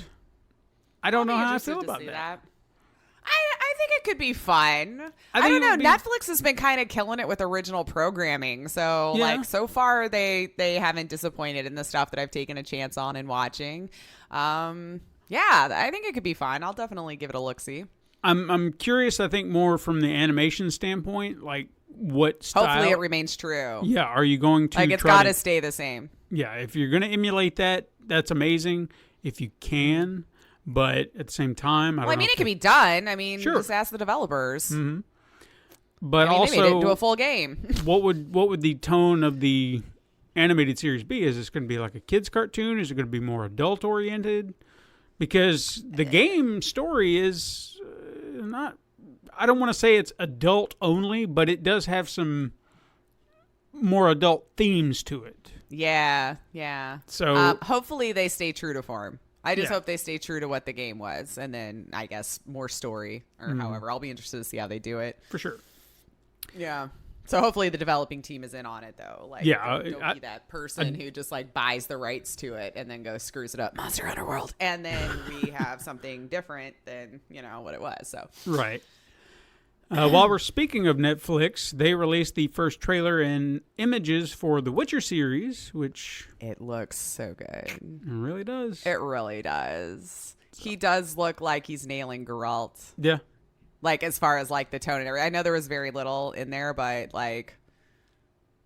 I don't know how I feel about that. I think it could be fun. I don't know. Netflix has been kind of killing it with original programming. So, so far, they haven't disappointed in the stuff that I've taken a chance on and watching. I think it could be fun. I'll definitely give it a look-see. I'm curious, I think, more from the animation standpoint, like what style. Hopefully it remains true. Yeah, are you going to it's got to stay the same. Yeah, if you're going to emulate that, that's amazing if you can, but at the same time, I mean, it can be done. I mean, sure. Just ask the developers. Mm-hmm. But also, they made it into a full game. what would the tone of the animated series be? Is this going to be like a kid's cartoon? Is it going to be more adult oriented? Because the game story is not, I don't want to say it's adult only, but it does have some more adult themes to it. Yeah. So hopefully they stay true to form. I just hope they stay true to what the game was, and then I guess more story or however. I'll be interested to see how they do it. For sure. Yeah. So hopefully the developing team is in on it, though. Like, don't be that person who just like buys the rights to it and then goes screws it up, Monster Hunter World, and then we have something different than what it was. So right. While we're speaking of Netflix, they released the first trailer and images for the Witcher series, which it looks so good. It really does. It really does. He does look like he's nailing Geralt. Yeah. Like, as far as, like, the tone and everything. I know there was very little in there, but, like,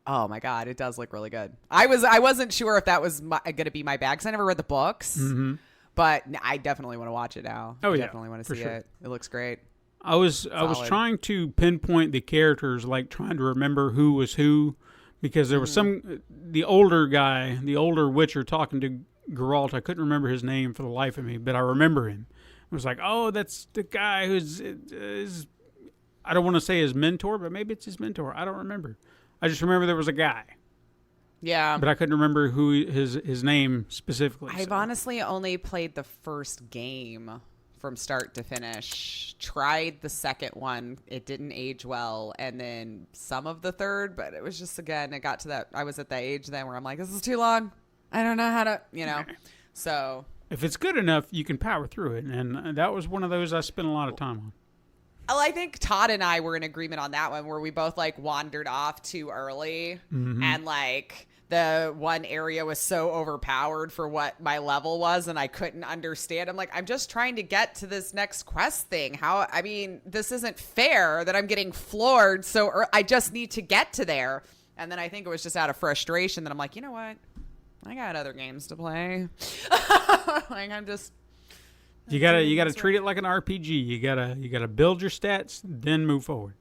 oh, my God, it does look really good. I wasn't sure if that was going to be my bag, because I never read the books. Mm-hmm. But I definitely want to watch it now. I definitely want to see it. It looks great. I was trying to pinpoint the characters, like, trying to remember who was who, because there was the older guy, the older Witcher talking to Geralt. I couldn't remember his name for the life of me, but I remember him. It was like, oh, that's the guy who's I don't want to say his mentor, but maybe it's his mentor. I don't remember. I just remember there was a guy. Yeah. But I couldn't remember who his name specifically. I've honestly only played the first game from start to finish. Tried the second one. It didn't age well. And then some of the third, but it was just, again, it got to that. I was at that age then where I'm like, this is too long. I don't know how to, So if it's good enough, you can power through it. And that was one of those I spent a lot of time on. Well, I think Todd and I were in agreement on that one where we both, like, wandered off too early. Mm-hmm. And, like, the one area was so overpowered for what my level was, and I couldn't understand. I'm like, I'm just trying to get to this next quest thing. This isn't fair that I'm getting floored, so I just need to get to there. And then I think it was just out of frustration that I'm like, you know what? I got other games to play. Like, I'm just... You gotta treat it like an RPG. You gotta build your stats, then move forward.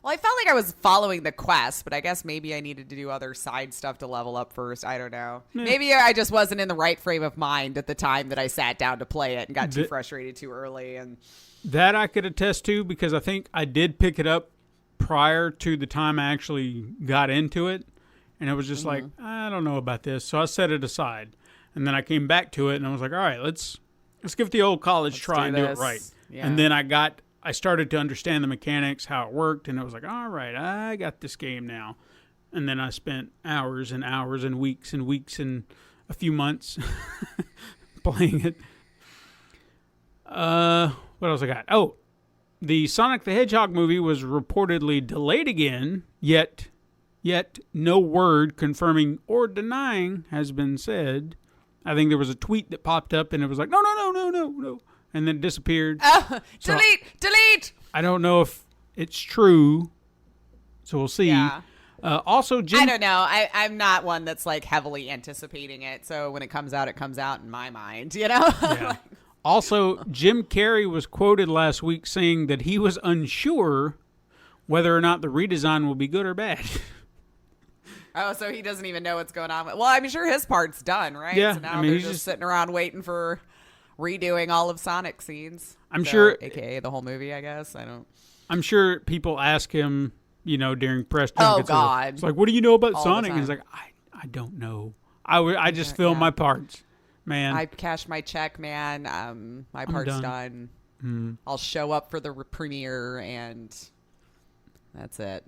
Well, I felt like I was following the quest, but I guess maybe I needed to do other side stuff to level up first. I don't know. Yeah. Maybe I just wasn't in the right frame of mind at the time that I sat down to play it and got too frustrated too early. And that I could attest to, because I think I did pick it up prior to the time I actually got into it. And it was just like, I don't know about this. So I set it aside. And then I came back to it, and I was like, all right, let's give it the old college try and do it right. Yeah. And then I started to understand the mechanics, how it worked, and it was like, all right, I got this game now. And then I spent hours and hours and weeks and a few months playing it. What else I got? Oh, the Sonic the Hedgehog movie was reportedly delayed again, yet no word confirming or denying has been said. I think there was a tweet that popped up, and it was like, no, and then it disappeared. Delete! I don't know if it's true, so we'll see. Yeah. Also, Jim... I don't know. I'm not one that's like heavily anticipating it, so when it comes out in my mind, you know? Yeah. Also, Jim Carrey was quoted last week saying that he was unsure whether or not the redesign will be good or bad. Oh, so he doesn't even know what's going on. Well, I'm sure his part's done, right? Yeah. So now they're just sitting around waiting for redoing all of Sonic scenes. I'm sure... AKA the whole movie, I guess. I'm sure people ask him, during press junkets. Oh, God. It's like, what do you know about all Sonic? And he's like, I don't know. I just film my parts, man. I cashed my check, man. My part's done. I'll show up for the premiere, and that's it.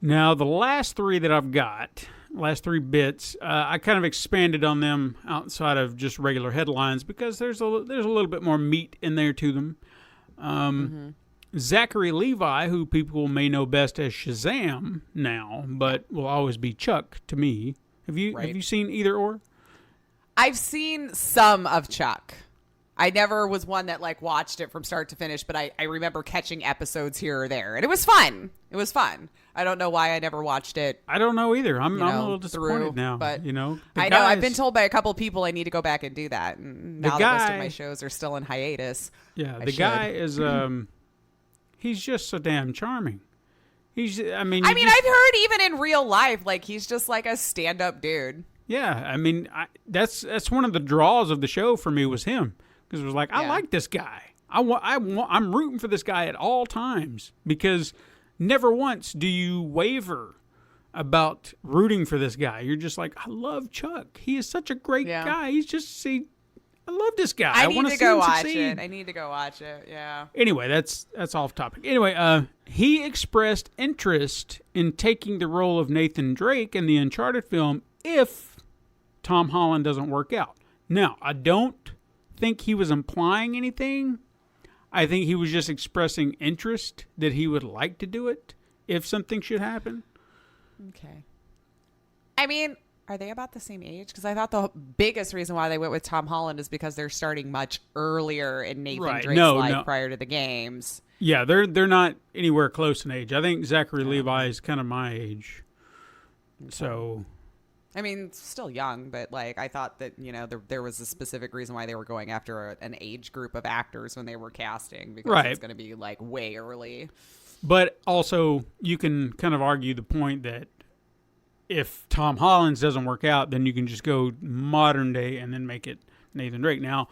Now, the last three that I've got, last three bits, I kind of expanded on them outside of just regular headlines because there's a little bit more meat in there to them. Zachary Levi, who people may know best as Shazam now, but will always be Chuck to me. Have you seen either or? I've seen some of Chuck. I never was one that like watched it from start to finish, but I remember catching episodes here or there, and it was fun. I don't know why I never watched it. I don't know either. I'm a little disappointed now. But I know I've been told by a couple people I need to go back and do that. And now that most of my shows are still in hiatus. Yeah, the guy is he's just so damn charming. I've heard even in real life, like he's just like a stand-up dude. Yeah, that's one of the draws of the show for me was him. Because it was like, I like this guy. I'm rooting for this guy at all times because never once do you waver about rooting for this guy. You're just like, I love Chuck. He is such a great guy. I love this guy. I want to see him succeed. I need to go watch it. Yeah. Anyway, that's off topic. Anyway, he expressed interest in taking the role of Nathan Drake in the Uncharted film if Tom Holland doesn't work out. Now, I don't think he was implying anything. I think he was just expressing interest that he would like to do it if something should happen. Okay. Are they about the same age? Because I thought the biggest reason why they went with Tom Holland is because they're starting much earlier in Nathan Drake's life prior to the games. Yeah, they're not anywhere close in age. I think Zachary Levi is kind of my age. Okay. So... still young, but like I thought that there was a specific reason why they were going after an age group of actors when they were casting because it's going to be like way early. But also, you can kind of argue the point that if Tom Holland's doesn't work out, then you can just go modern day and then make it Nathan Drake. Now,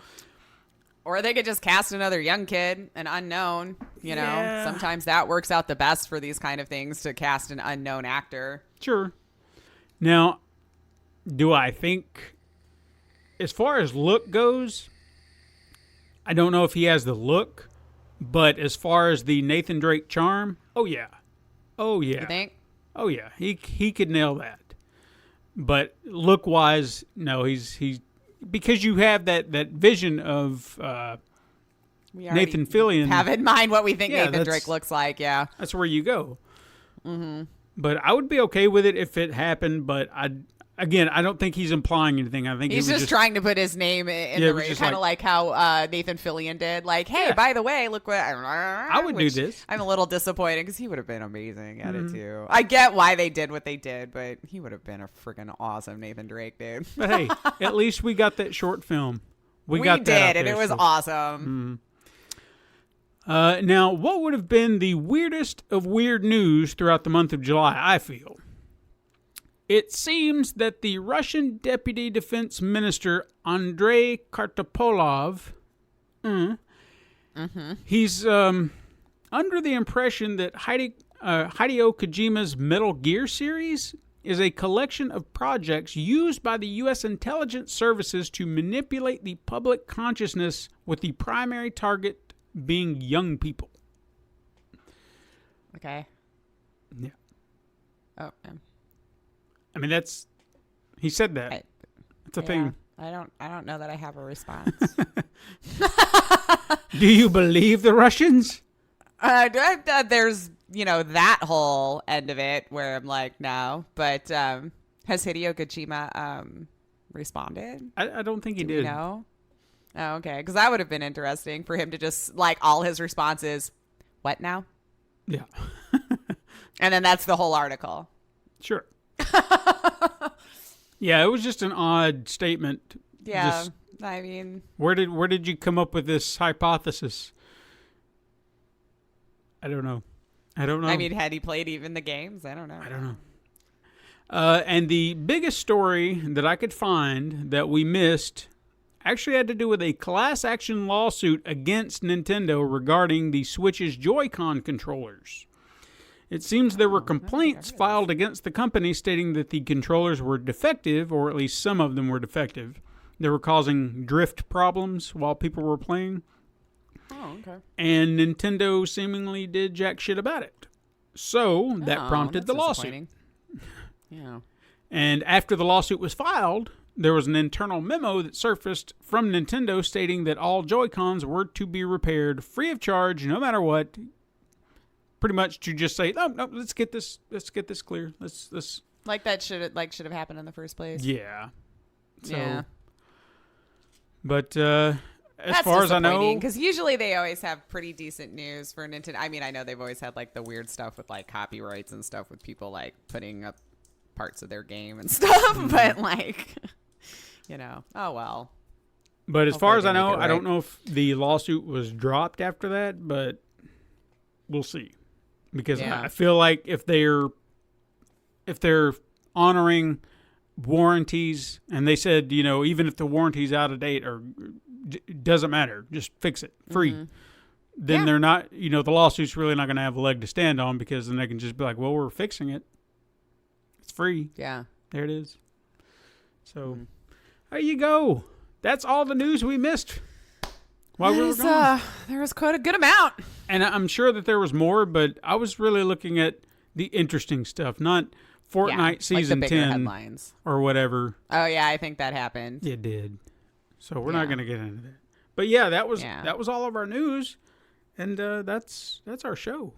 or they could just cast another young kid, an unknown. Sometimes that works out the best for these kind of things to cast an unknown actor. Sure. Now. Do I think, as far as look goes, I don't know if he has the look, but as far as the Nathan Drake charm, oh yeah. You think? Oh yeah, he could nail that. But look-wise, no, he's because you have that vision of Nathan Fillion. Have in mind what we think Nathan Drake looks like, yeah. That's where you go. Mm-hmm. But I would be okay with it if it happened, but Again, I don't think he's implying anything. I think he's just trying to put his name in the ring, kind of like how Nathan Fillion did. Like, hey, by the way, look what I would do this. I'm a little disappointed because he would have been amazing at it too. I get why they did what they did, but he would have been a freaking awesome Nathan Drake, dude. But hey, at least we got that short film. We got that out there, and it was awesome. Now, what would have been the weirdest of weird news throughout the month of July? I feel. It seems that the Russian Deputy Defense Minister Andrei Kartopolov, he's under the impression that Heidi Hideo Kojima's Metal Gear series is a collection of projects used by the U.S. intelligence services to manipulate the public consciousness, with the primary target being young people. Okay. Yeah. Oh. I mean, he said that. It's a thing. I don't know that I have a response. Do you believe the Russians? There's, that whole end of it where I'm like, no. But has Hideo Kojima responded? I don't think he did. No. Oh, okay. Because that would have been interesting for him to just, all his responses, what now? Yeah. And then that's the whole article. Sure. Yeah, it was just an odd statement. Yeah, where did you come up with this hypothesis? I don't know. Had he played even the games? I don't know. And the biggest story that I could find that we missed actually had to do with a class action lawsuit against Nintendo regarding the Switch's Joy-Con controllers. It seems there were complaints filed against the company stating that the controllers were defective, or at least some of them were defective. They were causing drift problems while people were playing. Oh, okay. And Nintendo seemingly did jack shit about it. So that prompted the lawsuit. Yeah. And after the lawsuit was filed, there was an internal memo that surfaced from Nintendo stating that all Joy-Cons were to be repaired free of charge, no matter what. Pretty much to just say, no, let's get this clear. Let's like that should have happened in the first place. Yeah. So, yeah. But as far as I know, because usually they always have pretty decent news for Nintendo. I know they've always had the weird stuff with copyrights and stuff with people putting up parts of their game and stuff. But oh well. But as far as I know, I don't know if the lawsuit was dropped after that, but we'll see. Because I feel like if they're honoring warranties, and they said, even if the warranty's out of date or doesn't matter, just fix it free, then they're not, the lawsuit's really not going to have a leg to stand on, because then they can just be like, well, we're fixing it. It's free. Yeah. There it is. So there you go. That's all the news we missed while we were gone. There was quite a good amount. And I'm sure that there was more, but I was really looking at the interesting stuff, not Fortnite Season 10 headlines or whatever. Oh, yeah, I think that happened. It did. So we're not going to get into that. But yeah, that was all of our news, and that's our show.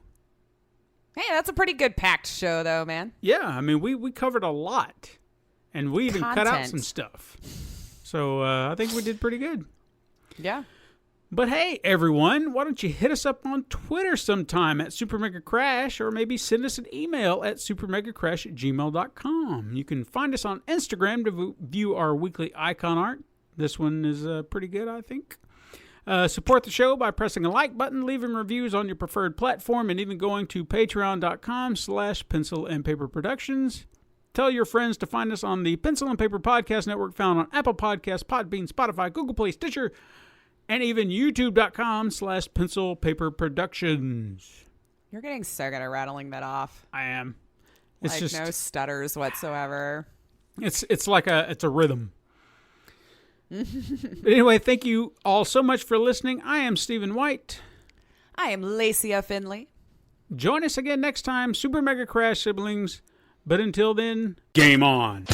Hey, that's a pretty good packed show, though, man. Yeah, we covered a lot, and we even cut out some stuff. So I think we did pretty good. Yeah. But hey, everyone, why don't you hit us up on Twitter sometime at Super Mega Crash, or maybe send us an email at supermegacrash@gmail.com. You can find us on Instagram to view our weekly icon art. This one is pretty good, I think. Support the show by pressing a like button, leaving reviews on your preferred platform, and even going to patreon.com/Pencil and Paper Productions. Tell your friends to find us on the Pencil and Paper Podcast Network, found on Apple Podcasts, Podbean, Spotify, Google Play, Stitcher, and even youtube.com/Pencil Paper Productions. You're getting so good at rattling that off. I am. It's just no stutters whatsoever. It's like a rhythm. But anyway, thank you all so much for listening. I am Stephen White. I am Lacia Finley. Join us again next time, Super Mega Crash siblings. But until then, game on.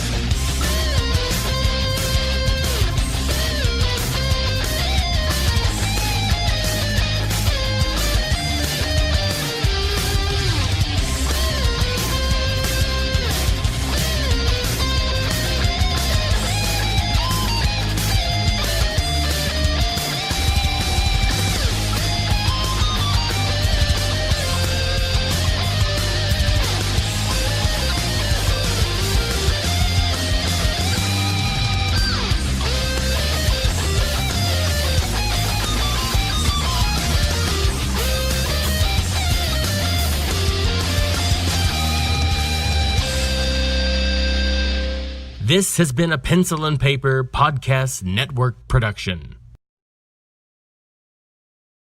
This has been a Pencil and Paper Podcast Network production.